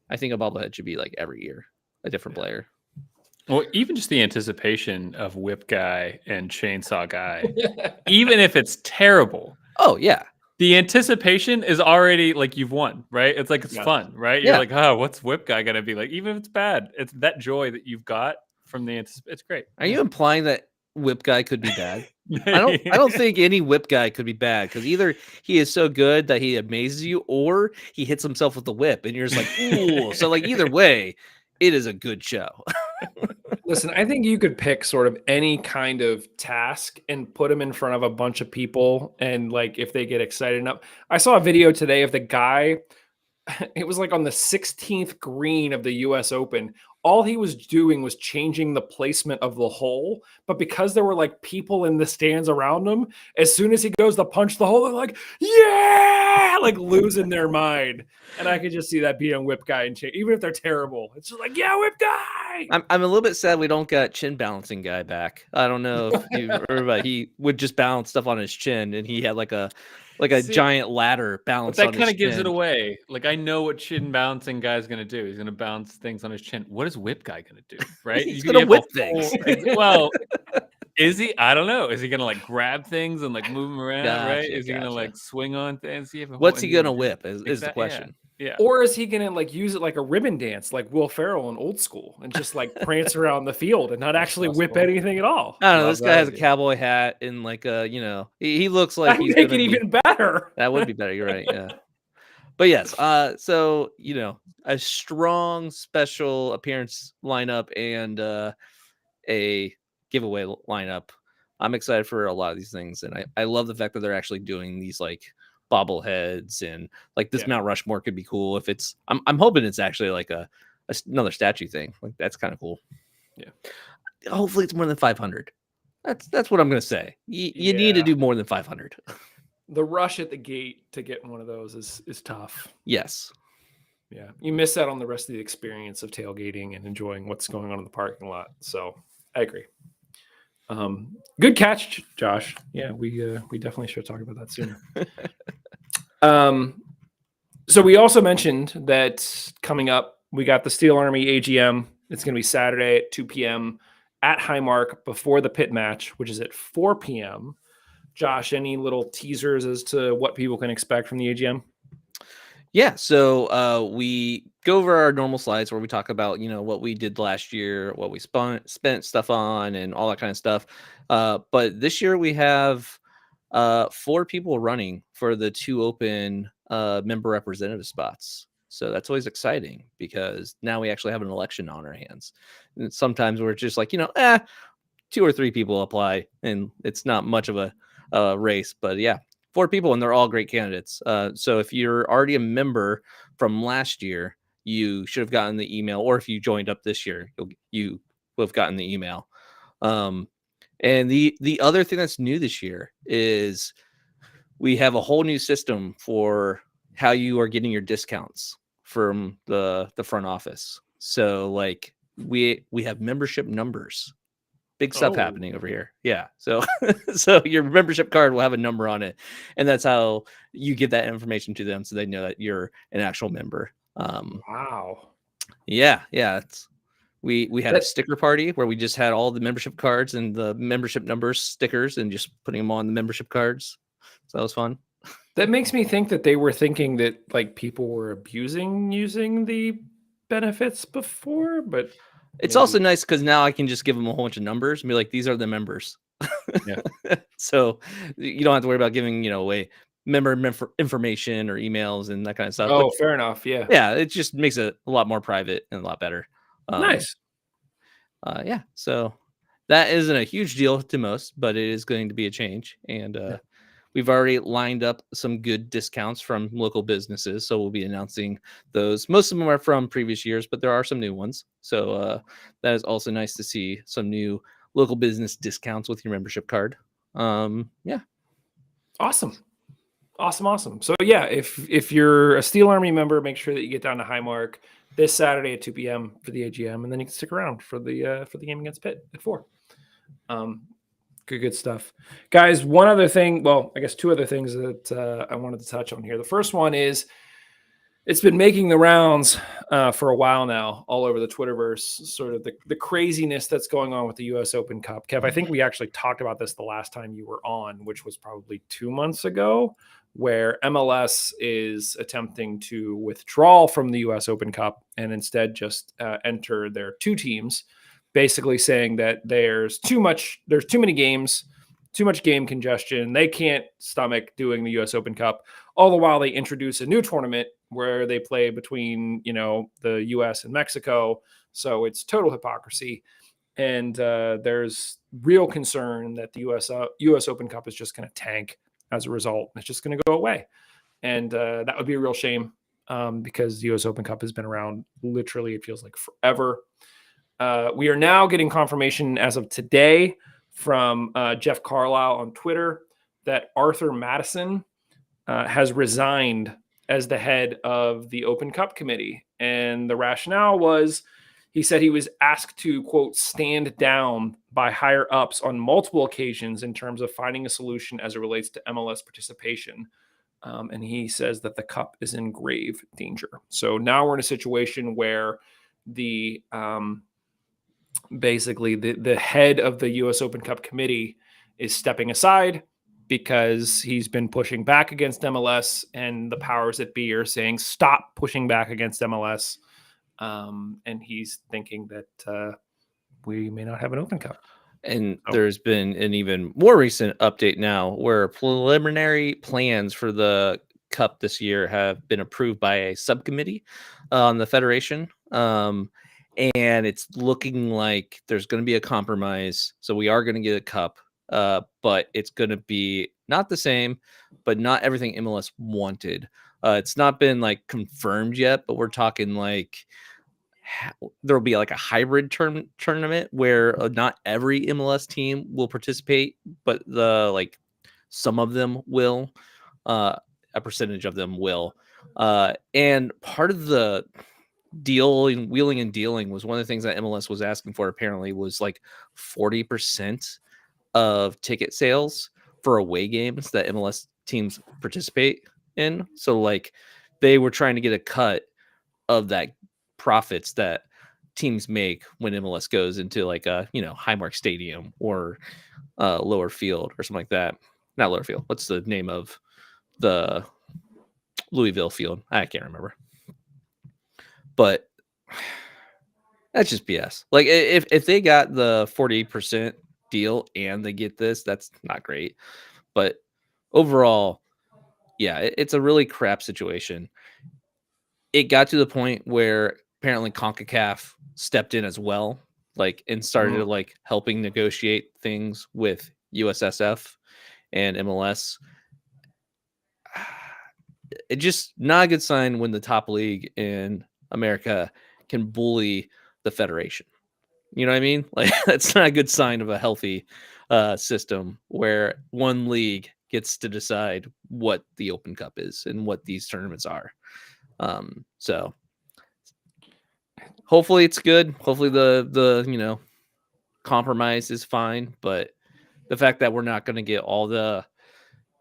I think a bobblehead should be like every year a different player. Well, even just the anticipation of Whip Guy and Chainsaw Guy, even if it's terrible. Oh yeah. The anticipation is already like you've won, right? It's like it's fun, right? You're like, oh, what's Whip Guy gonna be like? Even if it's bad, it's that joy that you've got from the anticipation. It's great. Are you implying that Whip Guy could be bad? I don't think any Whip Guy could be bad because either he is so good that he amazes you, or he hits himself with the whip, and you're just like, ooh. So like either way, it is a good show. Listen, I think you could pick sort of any kind of task and put them in front of a bunch of people, and like if they get excited enough. I saw a video today of the guy. It was like on the 16th green of the US Open. All he was doing was changing the placement of the hole. But because there were like people in the stands around him, as soon as he goes to punch the hole, they're like, yeah, like losing their mind. And I could just see that being a Whip Guy, and even if they're terrible, it's just like, yeah, Whip Guy. I'm a little bit sad we don't got chin balancing guy back. I don't know if you remember, he would just balance stuff on his chin, and he had like a giant ladder balance. But that kind of gives it away. Like I know what chin balancing guy's gonna do. He's gonna balance things on his chin. What is Whip Guy gonna do? Right? He's gonna whip things. Well, is he? I don't know. Is he gonna like grab things and like move them around? Right? Is he gonna like swing on things? What's he gonna whip? Is the question. Yeah. Or is he gonna like use it like a ribbon dance, like Will Ferrell in Old School, and just like prance around the field and not That's actually whip possible. anything at all? I don't know. Love This guy that has a idea. cowboy hat and like he looks like That'd he's make gonna it be. even better. That would be better. You're right. Yeah. But yes, so a strong special appearance lineup and a giveaway lineup. I'm excited for a lot of these things, and I love the fact that they're actually doing these like bobbleheads and like this Yeah. Mount Rushmore could be cool if it's. I'm hoping it's actually like another statue thing. Like that's kind of cool. Yeah. Hopefully it's more than 500. That's what I'm gonna say. You need to Yeah. do more than 500. The rush at the gate to get one of those is tough. Yes. Yeah, you miss out on the rest of the experience of tailgating and enjoying what's going on in the parking lot. So I agree. Good catch, Josh. Yeah, we definitely should talk about that sooner. So we also mentioned that coming up, we got the Steel Army AGM. It's going to be Saturday at 2 p.m. at Highmark before the pit match, which is at 4 p.m. Josh, any little teasers as to what people can expect from the AGM? Yeah, so we go over our normal slides where we talk about what we did last year, what we spent stuff on, and all that kind of stuff. But this year we have 4 people running for the 2 open member representative spots. So that's always exciting because now we actually have an election on our hands. And sometimes we're just like 2 or 3 people apply, and it's not much of a race. But yeah, 4 people, and they're all great candidates. So if you're already a member from last year, you should have gotten the email, or if you joined up this year, you will have gotten the email. And the other thing that's new this year is we have a whole new system for how you are getting your discounts from the front office. So like we have membership numbers. Big stuff happening over here. Yeah. So so your membership card will have a number on it. And that's how you get that information to them so they know that you're an actual member. Wow. Yeah. We had a sticker party where we just had all the membership cards and the membership numbers stickers and just putting them on the membership cards. So that was fun. That makes me think that they were thinking that like people were abusing using the benefits before, but It's also nice because now I can just give them a whole bunch of numbers and be like, these are the members. Yeah. So you don't have to worry about giving, away member information or emails and that kind of stuff. Oh, fair enough. Yeah. Yeah, it just makes it a lot more private and a lot better. Nice. Yeah. So that isn't a huge deal to most, but it is going to be a change. And we've already lined up some good discounts from local businesses. So we'll be announcing those. Most of them are from previous years, but there are some new ones. So that is also nice to see some new local business discounts with your membership card. Yeah. Awesome. So yeah, if you're a Steel Army member, make sure that you get down to Highmark this Saturday at 2 p.m. for the AGM, and then you can stick around for the game against Pitt at 4. Good stuff, guys. One other thing, well, I guess 2 other things that I wanted to touch on here. The first one is it's been making the rounds for a while now, all over the Twitterverse, sort of the craziness that's going on with the U.S. Open Cup. Kev, I think we actually talked about this the last time you were on, which was probably 2 months ago, where MLS is attempting to withdraw from the U.S. Open Cup and instead just enter their 2 teams, basically saying that there's too many games, too much game congestion. They can't stomach doing the U.S. Open Cup, all the while they introduce a new tournament where they play between, the U.S. and Mexico. So it's total hypocrisy. And there's real concern that the U.S. Open Cup is just going to tank as a result. It's just going to go away. And that would be a real shame because the U.S. Open Cup has been around literally, it feels like forever. We are now getting confirmation as of today from Jeff Carlisle on Twitter that Arthur Madison has resigned as the head of the Open Cup committee. And the rationale was, he said he was asked to, quote, stand down by higher ups on multiple occasions in terms of finding a solution as it relates to MLS participation. And he says that the cup is in grave danger. So now we're in a situation where the basically the head of the U.S. Open Cup committee is stepping aside because he's been pushing back against MLS, and the powers that be are saying, stop pushing back against MLS. And he's thinking that we may not have an Open Cup. And there's been an even more recent update now where preliminary plans for the Cup this year have been approved by a subcommittee on the Federation. And it's looking like there's going to be a compromise. So we are going to get a Cup, but it's going to be not the same, but not everything MLS wanted. It's not been like confirmed yet, but we're talking like there'll be like a hybrid tournament where not every MLS team will participate, but some of them will, a percentage of them will. And part of the wheeling and dealing was one of the things that MLS was asking for, apparently, was like 40% of ticket sales for away games that MLS teams participate in. So like they were trying to get a cut of that profits that teams make when MLS goes into like a Highmark Stadium or Lower Field or something like that. Not Lower Field. What's the name of the Louisville Field? I can't remember. But that's just BS. Like if they got the 40% deal and they get this, that's not great. But overall, yeah, it's a really crap situation. It got to the point where apparently CONCACAF stepped in as well, like, and started like helping negotiate things with USSF and MLS. It's just not a good sign when the top league in America can bully the federation. You know what I mean? Like, that's not a good sign of a healthy system where one league gets to decide what the Open Cup is and what these tournaments are. So hopefully it's good. Hopefully the compromise is fine, but the fact that we're not going to get all the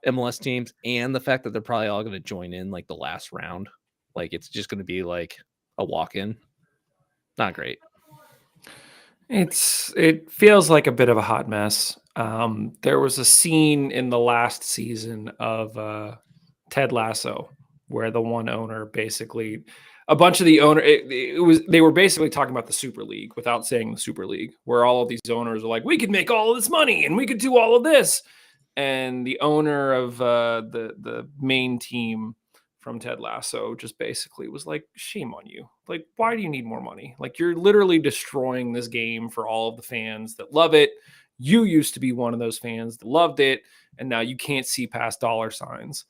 MLS teams and the fact that they're probably all going to join in like the last round, like it's just going to be like a walk-in. Not great. It feels like a bit of a hot mess. There was a scene in the last season of Ted Lasso where the one owner basically, a bunch of the owner, they were basically talking about the Super League without saying the Super League, where all of these owners are like, we could make all of this money and we could do all of this. And the owner of the main team from Ted Lasso just basically was like, shame on you. Like, why do you need more money? Like, you're literally destroying this game for all of the fans that love it. You used to be one of those fans that loved it, and now you can't see past dollar signs.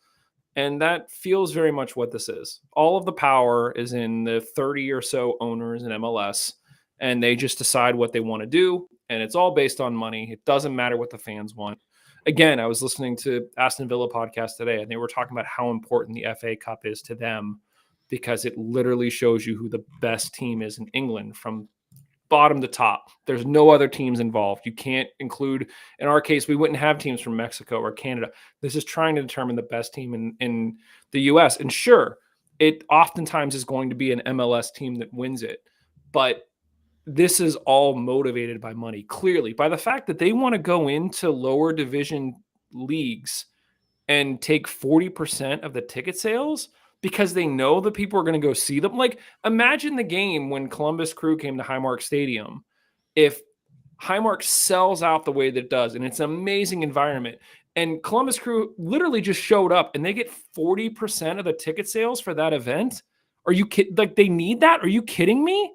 And that feels very much what this is. All of the power is in the 30 or so owners in MLS, and they just decide what they want to do, and it's all based on money. It doesn't matter what the fans want. Again, I was listening to Aston Villa podcast today, and they were talking about how important the FA Cup is to them because it literally shows you who the best team is in England from bottom to top. There's no other teams involved. You can't include, in our case, we wouldn't have teams from Mexico or Canada. This is trying to determine the best team in the US. And sure, it oftentimes is going to be an MLS team that wins it, but this is all motivated by money, clearly, by the fact that they want to go into lower division leagues and take 40% of the ticket sales because they know that people are going to go see them. Like, imagine the game when Columbus Crew came to Highmark Stadium. If Highmark sells out the way that it does, and it's an amazing environment, and Columbus Crew literally just showed up and they get 40% of the ticket sales for that event. Are you kidding? Like, they need that? Are you kidding me?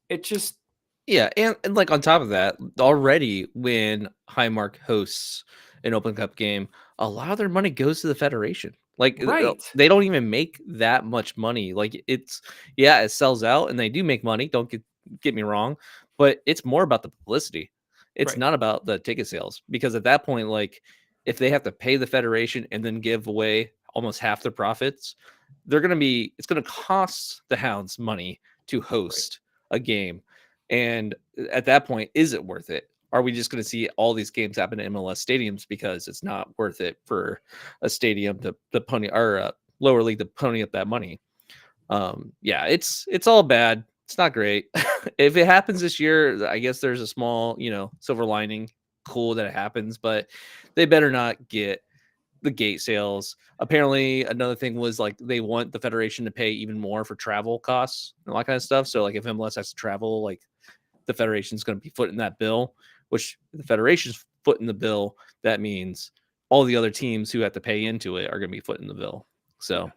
It just... Yeah, and like on top of that, already when Highmark hosts an Open Cup game, a lot of their money goes to the federation. Like, Right. they don't even make that much money. Like, it sells out and they do make money. Don't get me wrong, but it's more about the publicity. It's Right. not about the ticket sales, because at that point, like, if they have to pay the federation and then give away almost half their profits, it's going to cost the Hounds money to host a game. And at that point, is it worth it? Are we just going to see all these games happen in MLS stadiums because it's not worth it for a stadium to pony, or a lower league to pony up that money? Yeah, it's all bad. It's not great. If it happens this year, I guess there's a small, silver lining. Cool that it happens, but they better not get the gate sales. Apparently, another thing was like they want the federation to pay even more for travel costs and all that kind of stuff. So like if MLS has to travel, like the federation's going to be footing that bill, which the federation's footing the bill. That means all the other teams who have to pay into it are going to be footing the bill. So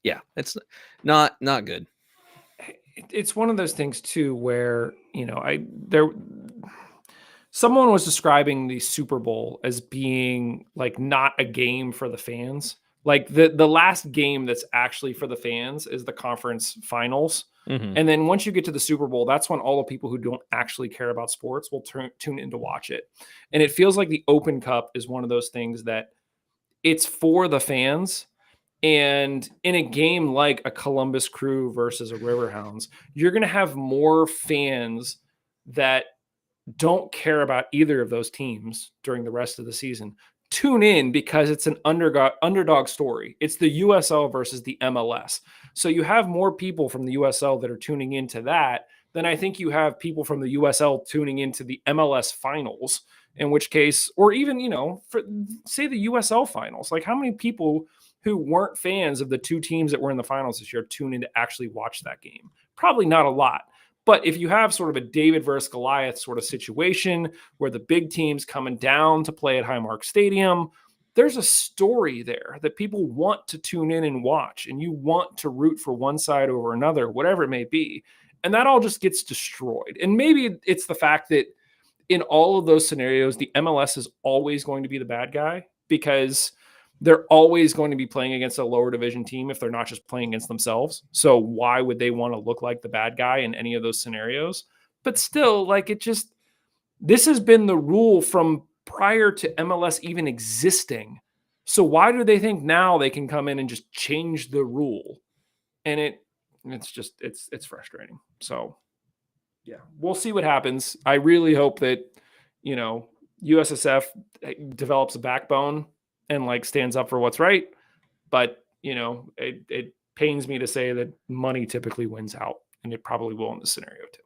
yeah, it's not good. It's one of those things too where, someone was describing the Super Bowl as being like not a game for the fans. Like the last game that's actually for the fans is the conference finals. Mm-hmm. And then once you get to the Super Bowl, that's when all the people who don't actually care about sports will tune in to watch it. And it feels like the Open Cup is one of those things that it's for the fans. And in a game like a Columbus Crew versus a Riverhounds, you're going to have more fans that don't care about either of those teams during the rest of the season tune in because it's an underdog story. It's the USL versus the MLS. So you have more people from the USL that are tuning into that than I think you have people from the USL tuning into the MLS finals, in which case, or even, for say the USL finals, like how many people who weren't fans of the two teams that were in the finals this year tune in to actually watch that game? Probably not a lot. But if you have sort of a David versus Goliath sort of situation where the big team's coming down to play at Highmark Stadium, there's a story there that people want to tune in and watch, and you want to root for one side over another, whatever it may be. And that all just gets destroyed. And maybe it's the fact that in all of those scenarios, the MLS is always going to be the bad guy because they're always going to be playing against a lower division team if they're not just playing against themselves. So why would they want to look like the bad guy in any of those scenarios? But still, like this has been the rule from prior to MLS even existing. So why do they think now they can come in and just change the rule? And it's frustrating. So yeah, we'll see what happens. I really hope that, USSF develops a backbone and like stands up for what's right. But, it pains me to say that money typically wins out, and it probably will in this scenario too.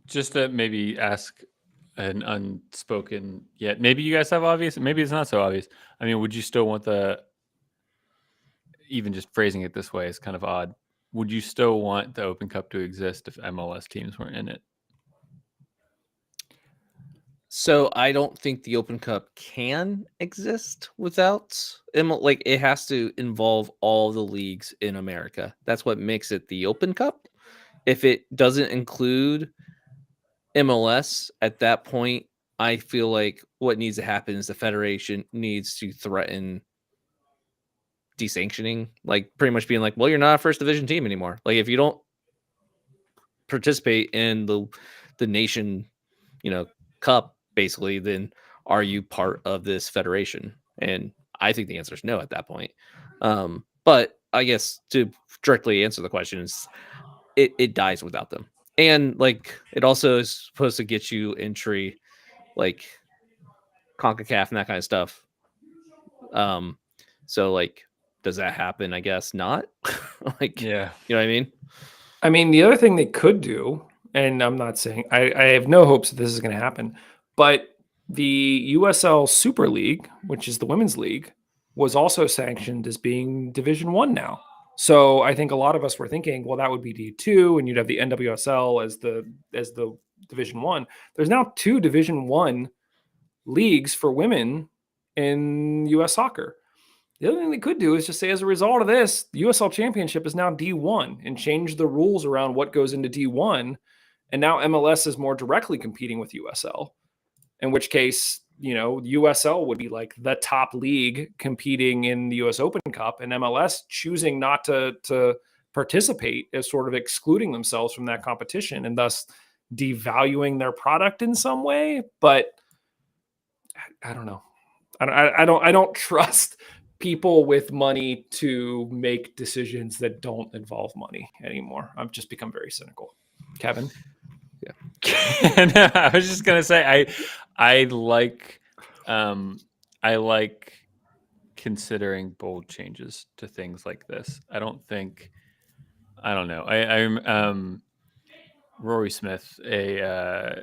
Just to maybe ask an unspoken yet, maybe you guys have obvious, maybe it's not so obvious. I mean, would you still want even just phrasing it this way is kind of odd. Would you still want the Open Cup to exist if MLS teams weren't in it? So I don't think the Open Cup can exist without like it has to involve all the leagues in America. That's what makes it the Open Cup. If it doesn't include MLS at that point, I feel like what needs to happen is the federation needs to threaten desanctioning, like pretty much being like, well, you're not a first division team anymore. Like if you don't participate in the nation, cup, basically, then are you part of this federation? And I think the answer is no at that point. But I guess to directly answer the question is it dies without them. And like it also is supposed to get you entry like CONCACAF and that kind of stuff. So like does that happen? I guess not. Like, Yeah. you know what I mean? I mean, the other thing they could do, and I'm not saying I have no hopes that this is going to happen, but the USL Super League, which is the women's league, was also sanctioned as being Division One now. So I think a lot of us were thinking, well, that would be D2, and you'd have the NWSL as the Division One. There's now two Division One leagues for women in US soccer. The other thing they could do is just say, as a result of this, the USL Championship is now D1 and change the rules around what goes into D1. And now MLS is more directly competing with USL, in which case, USL would be like the top league competing in the US Open Cup, and MLS choosing not to participate as sort of excluding themselves from that competition and thus devaluing their product in some way. But I don't know. I don't trust people with money to make decisions that don't involve money anymore. I've just become very cynical. Kevin? Yeah. I was just gonna say I like considering bold changes to things like this. I don't know. I'm Rory Smith, a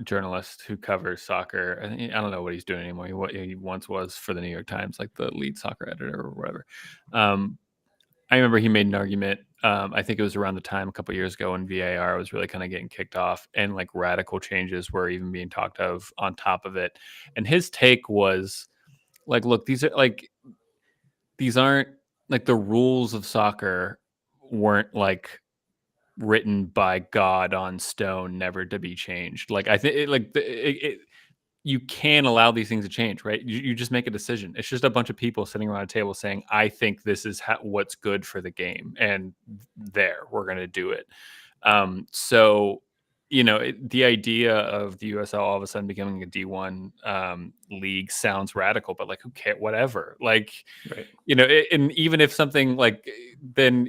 journalist who covers soccer. I don't know what he's doing anymore. He once was for the New York Times, like the lead soccer editor or whatever. I remember he made an argument. I think it was around the time a couple of years ago when VAR was really kind of getting kicked off, and like radical changes were even being talked of on top of it. And his take was like, look, these aren't like the rules of soccer weren't like written by God on stone, never to be changed. Like I think you can allow these things to change, right? You just make a decision. It's just a bunch of people sitting around a table saying, I think this is what's good for the game. And we're going to do it. So, the idea of the USL all of a sudden becoming a D1 league sounds radical, but like, who cares? Whatever. Like, Right. And even if something like, then,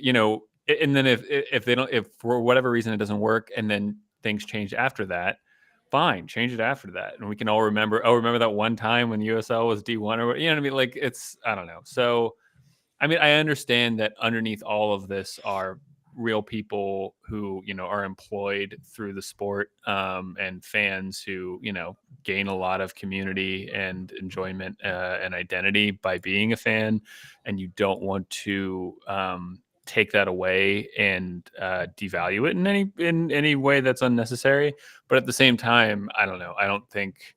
and then if for whatever reason it doesn't work and then things change after that, fine, change it after that. And we can all remember that one time when USL was D1 or, you know what I mean? Like I don't know. So, I mean, I understand that underneath all of this are real people who, are employed through the sport, and fans who, gain a lot of community and enjoyment, and identity by being a fan. And you don't want to, take that away and devalue it in any way that's unnecessary. But at the same time, I don't know. I don't think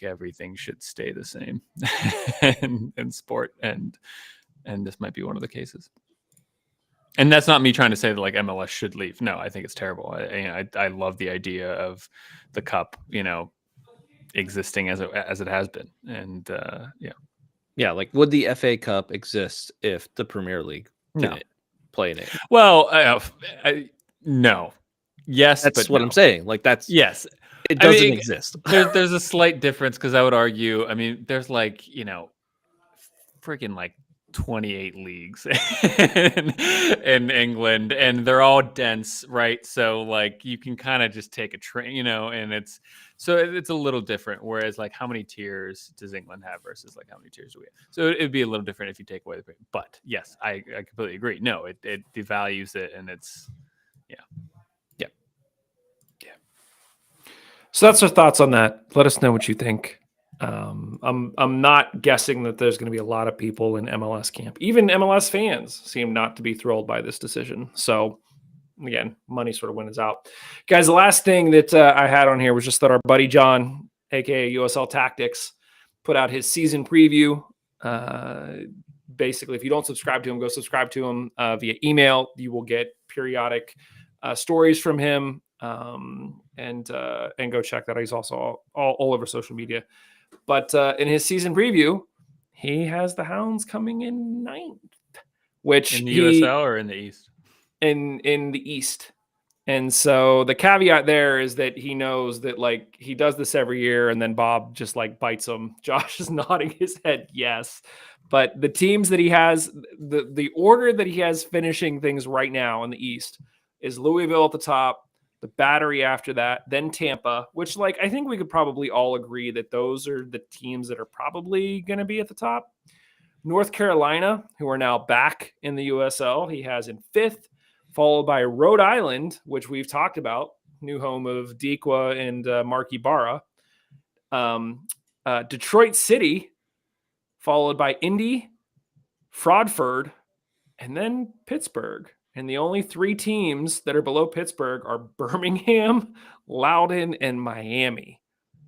everything should stay the same in sport, and this might be one of the cases. And that's not me trying to say that like MLS should leave. No, I think it's terrible. I love the idea of the cup, existing as it has been, and Yeah, like would the FA Cup exist if the Premier League didn't play in it? Well, no. Yes, that's but what no. I'm saying. Like yes, it doesn't exist. There's a slight difference because I would argue. I mean, there's like freaking like 28 leagues in England, and they're all dense, right? So like you can kind of just take a train, and it's a little different. Whereas like how many tiers does England have versus like how many tiers do we have? So it'd be a little different if you take away the. But yes, I completely agree. No, it devalues it, and it's yeah. So that's our thoughts on that. Let us know what you think. I'm not guessing that there's going to be a lot of people in MLS camp. Even MLS fans seem not to be thrilled by this decision. So again, money sort of wins out. Guys, the last thing that I had on here was just that our buddy John, aka USL Tactics, put out his season preview. Basically, if you don't subscribe to him, go subscribe to him via email. You will get periodic stories from him, and go check that out. He's also all over social media. But in his season preview, he has the Hounds coming in 9th, which in the USL or in the East? In the East. And so the caveat there is that he knows that like he does this every year, and then Bob just like bites him. Josh is nodding his head yes. But the teams that he has, the order that he has finishing things right now in the East is Louisville at the top, the Battery after that, then Tampa, which like I think we could probably all agree that those are the teams that are probably going to be at the top. North Carolina, who are now back in the USL, he has in 5th, followed by Rhode Island, which we've talked about, new home of Dikwa and Mark Ibarra. Detroit City, followed by Indy, Fraudford, and then Pittsburgh. And the only 3 teams that are below Pittsburgh are Birmingham, Loudoun, and Miami.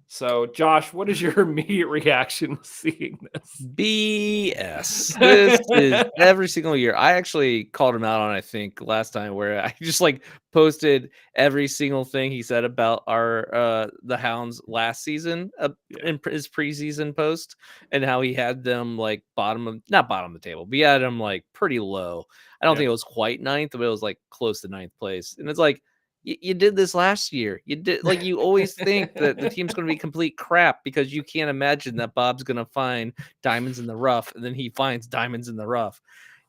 So, Josh, what is your immediate reaction seeing this? BS. This is every single year. I actually called him out on, I think, last time, where I just like posted every single thing he said about our the Hounds last season in his preseason post, and how he had them like not bottom of the table, but he had them like pretty low. I don't think it was quite 9th, but it was like close to 9th place. And it's like, you did this last year. You did, like, you always think that the team's going to be complete crap because you can't imagine that Bob's going to find diamonds in the rough, and then he finds diamonds in the rough.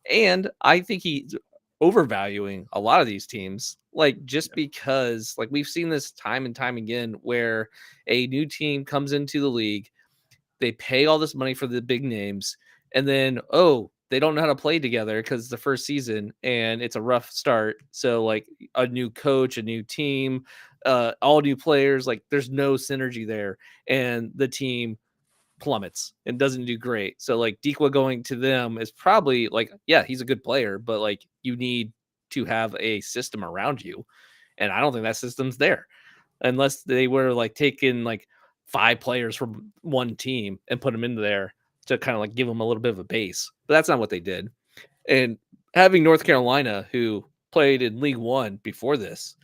And I think he's overvaluing a lot of these teams, like just because like we've seen this time and time again where a new team comes into the league, they pay all this money for the big names, and then they don't know how to play together because it's the first season and it's a rough start. So like a new coach, a new team, all new players. Like there's no synergy there, and the team plummets and doesn't do great. So like Dikwa going to them is probably like, yeah, he's a good player, but like you need to have a system around you. And I don't think that system's there unless they were like taking like 5 players from one team and put them into there to kind of like give them a little bit of a base. But that's not what they did. And having North Carolina, who played in League One before this,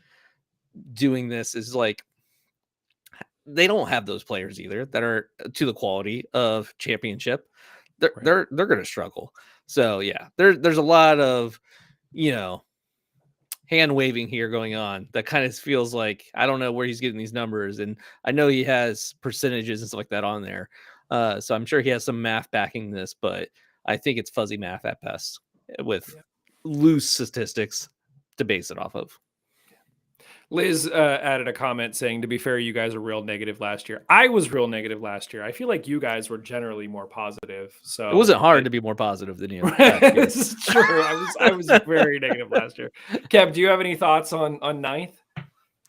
doing this is like, they don't have those players either that are to the quality of championship. They're going to struggle. So yeah, there's a lot of, hand waving here going on that kind of feels like, I don't know where he's getting these numbers. And I know he has percentages and stuff like that on there. So I'm sure he has some math backing this, but I think it's fuzzy math at best with loose statistics to base it off of. Liz added a comment saying, to be fair, you guys are real negative last year. I was real negative last year. I feel like you guys were generally more positive. So it wasn't hard to be more positive than you. This is true. I was very negative last year. Kev, do you have any thoughts on ninth?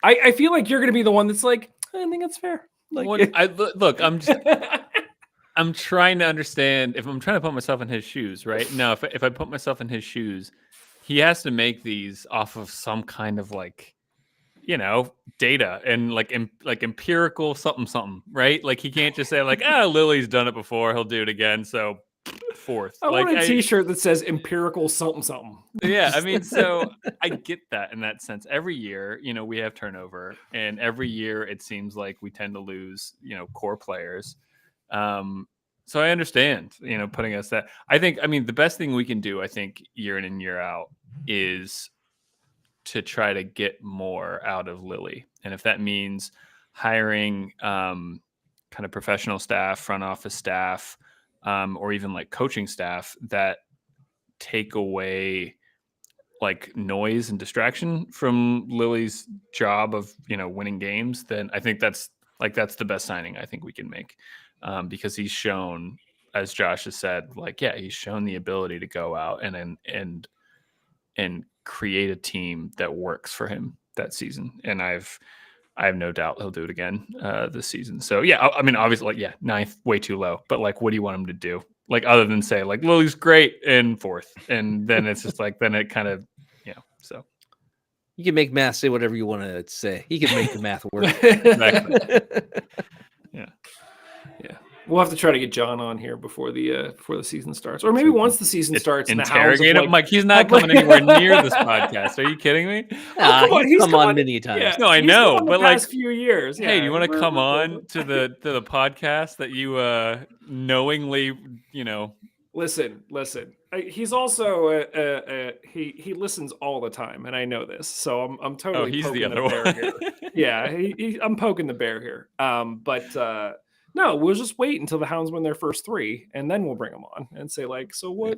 I feel like you're going to be the one that's like, I think that's fair. Like, look, I'm trying to understand. If I'm trying to put myself in his shoes, right? Now, if I put myself in his shoes, he has to make these off of some kind of like, data and like empirical something, right? Like he can't just say like, Lily's done it before, he'll do it again. So fourth. I want a T-shirt that says empirical something. Yeah, I mean, so I get that in that sense. Every year, we have turnover, and every year it seems like we tend to lose, core players. So I understand, putting us that. I think, the best thing we can do, I think, year in and year out is to try to get more out of Lily. And if that means hiring kind of professional staff, front office staff, or even like coaching staff that take away like noise and distraction from Lily's job of, winning games, then I think that's the best signing I think we can make. Because he's shown, as Josh has said, like, yeah, he's shown the ability to go out and create a team that works for him that season. And I have no doubt he'll do it again this season. So yeah, obviously, like, yeah, ninth, way too low. But like, what do you want him to do? Like, other than say like Lily's great in fourth, and then it's just like, then it kind of, so. You can make math say whatever you want to say. He can make the math work. Exactly. Yeah. We'll have to try to get John on here before the season starts, or maybe once the season starts. Interrogate him, Mike. He's not coming anywhere near this podcast. Are you kidding me? He's come on many times. Yeah, no, I know, but like few years. Hey, do you want to come on to the podcast that you knowingly, Listen. He's also he listens all the time, and I know this, so I'm totally. Oh, he's poking the other one. Here. Yeah, I'm poking the bear here. But no, we'll just wait until the Hounds win their first 3, and then we'll bring them on and say like, so what?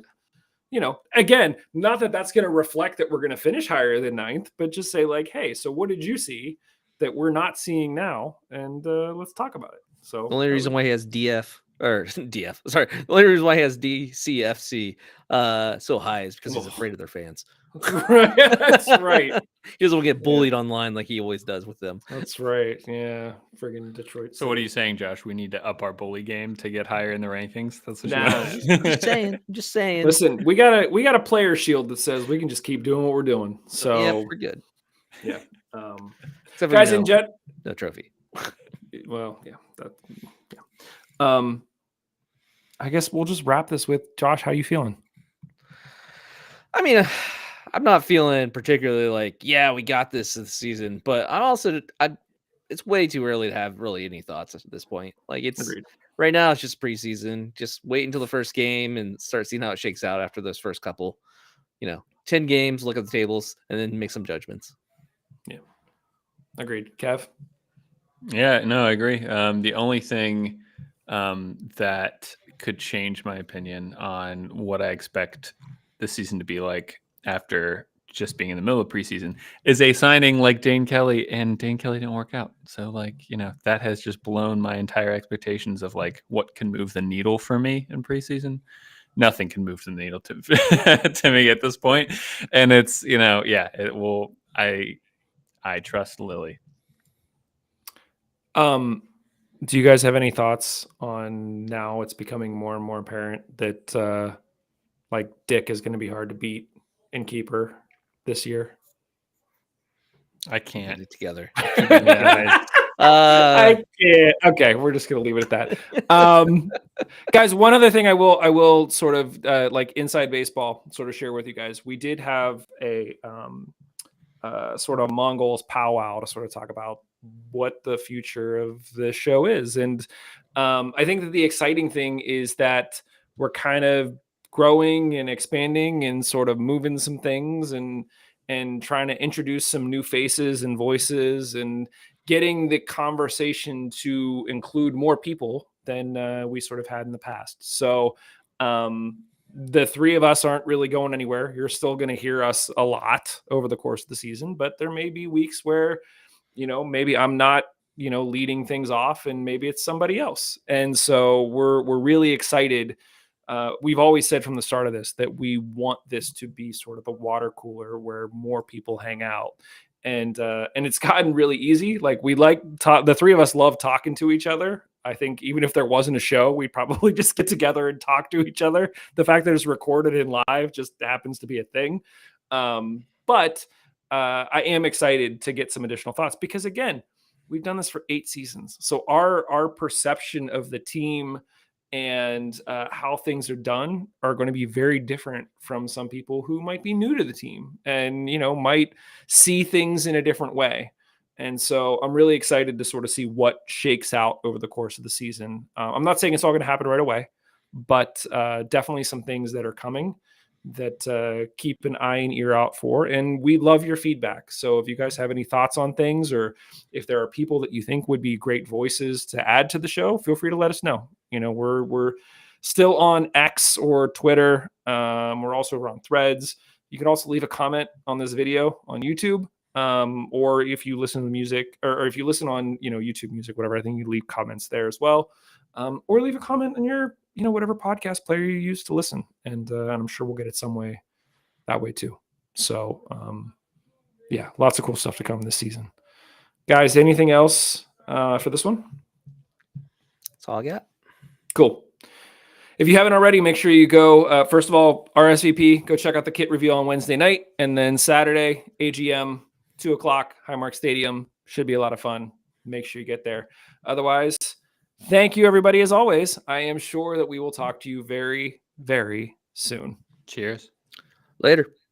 Again, not that that's going to reflect that we're going to finish higher than 9th, but just say like, hey, so what did you see that we're not seeing now? And let's talk about it. So the only reason why he has the only reason why he has DCFC so high is because he's afraid of their fans. That's right. He doesn't want to get bullied online like he always does with them. That's right. Yeah, friggin' Detroit. So what are you saying, Josh? We need to up our bully game to get higher in the rankings. That's what I'm just saying. Listen, we got a player shield that says we can just keep doing what we're doing. So yeah, we're good. Yeah. Guys in jet, no trophy. Well, yeah. I guess we'll just wrap this with Josh. How you feeling? I'm not feeling particularly like, yeah, we got this season, but it's way too early to have really any thoughts at this point. Like Agreed. Right now, it's just preseason. Just wait until the first game and start seeing how it shakes out after those first couple, 10 games, look at the tables, and then make some judgments. Yeah. Agreed. Kev? Yeah, no, I agree. The only thing that could change my opinion on what I expect this season to be like after just being in the middle of preseason is a signing like Dane Kelly, and Dane Kelly didn't work out. So like, that has just blown my entire expectations of like what can move the needle for me in preseason. Nothing can move the needle to me at this point. And it's, it will, I trust Lily. Do you guys have any thoughts on now it's becoming more and more apparent that like Dick is going to be hard to beat in keeper this year? I Get can't. it together. Yeah, I can't. Okay, we're just going to leave it at that. Guys, one other thing I will sort of like inside baseball sort of share with you guys. We did have a sort of Mongols powwow to sort of talk about what the future of the show is. And I think that the exciting thing is that we're kind of growing and expanding and sort of moving some things and trying to introduce some new faces and voices and getting the conversation to include more people than we sort of had in the past. So the three of us aren't really going anywhere. You're still going to hear us a lot over the course of the season, but there may be weeks where, maybe I'm not, leading things off and maybe it's somebody else. And so we're really excited. We've always said from the start of this that we want this to be sort of a water cooler where more people hang out. And it's gotten really easy. Like the three of us love talking to each other. I think even if there wasn't a show, we'd probably just get together and talk to each other. The fact that it's recorded and live just happens to be a thing. But I am excited to get some additional thoughts because, again, we've done this for 8 seasons. So our perception of the team and how things are done are going to be very different from some people who might be new to the team and, might see things in a different way. And so I'm really excited to sort of see what shakes out over the course of the season. I'm not saying it's all going to happen right away, but definitely some things that are coming that keep an eye and ear out for. And we love your feedback. So if you guys have any thoughts on things, or if there are people that you think would be great voices to add to the show, feel free to let us know. We're still on X or Twitter. We're also on Threads. You can also leave a comment on this video on YouTube. Or if you listen to the music or if you listen on, YouTube music, whatever, I think you leave comments there as well. Or leave a comment on your, whatever podcast player you use to listen. And I'm sure we'll get it some way that way too. So, yeah, lots of cool stuff to come this season. Guys, anything else for this one? That's all I got. Cool. If you haven't already, make sure you go, first of all, RSVP, go check out the kit reveal on Wednesday night. And then Saturday, AGM, 2:00, Highmark Stadium. Should be a lot of fun. Make sure you get there. Otherwise, thank you, everybody, as always. I am sure that we will talk to you very, very soon. cheers. Later.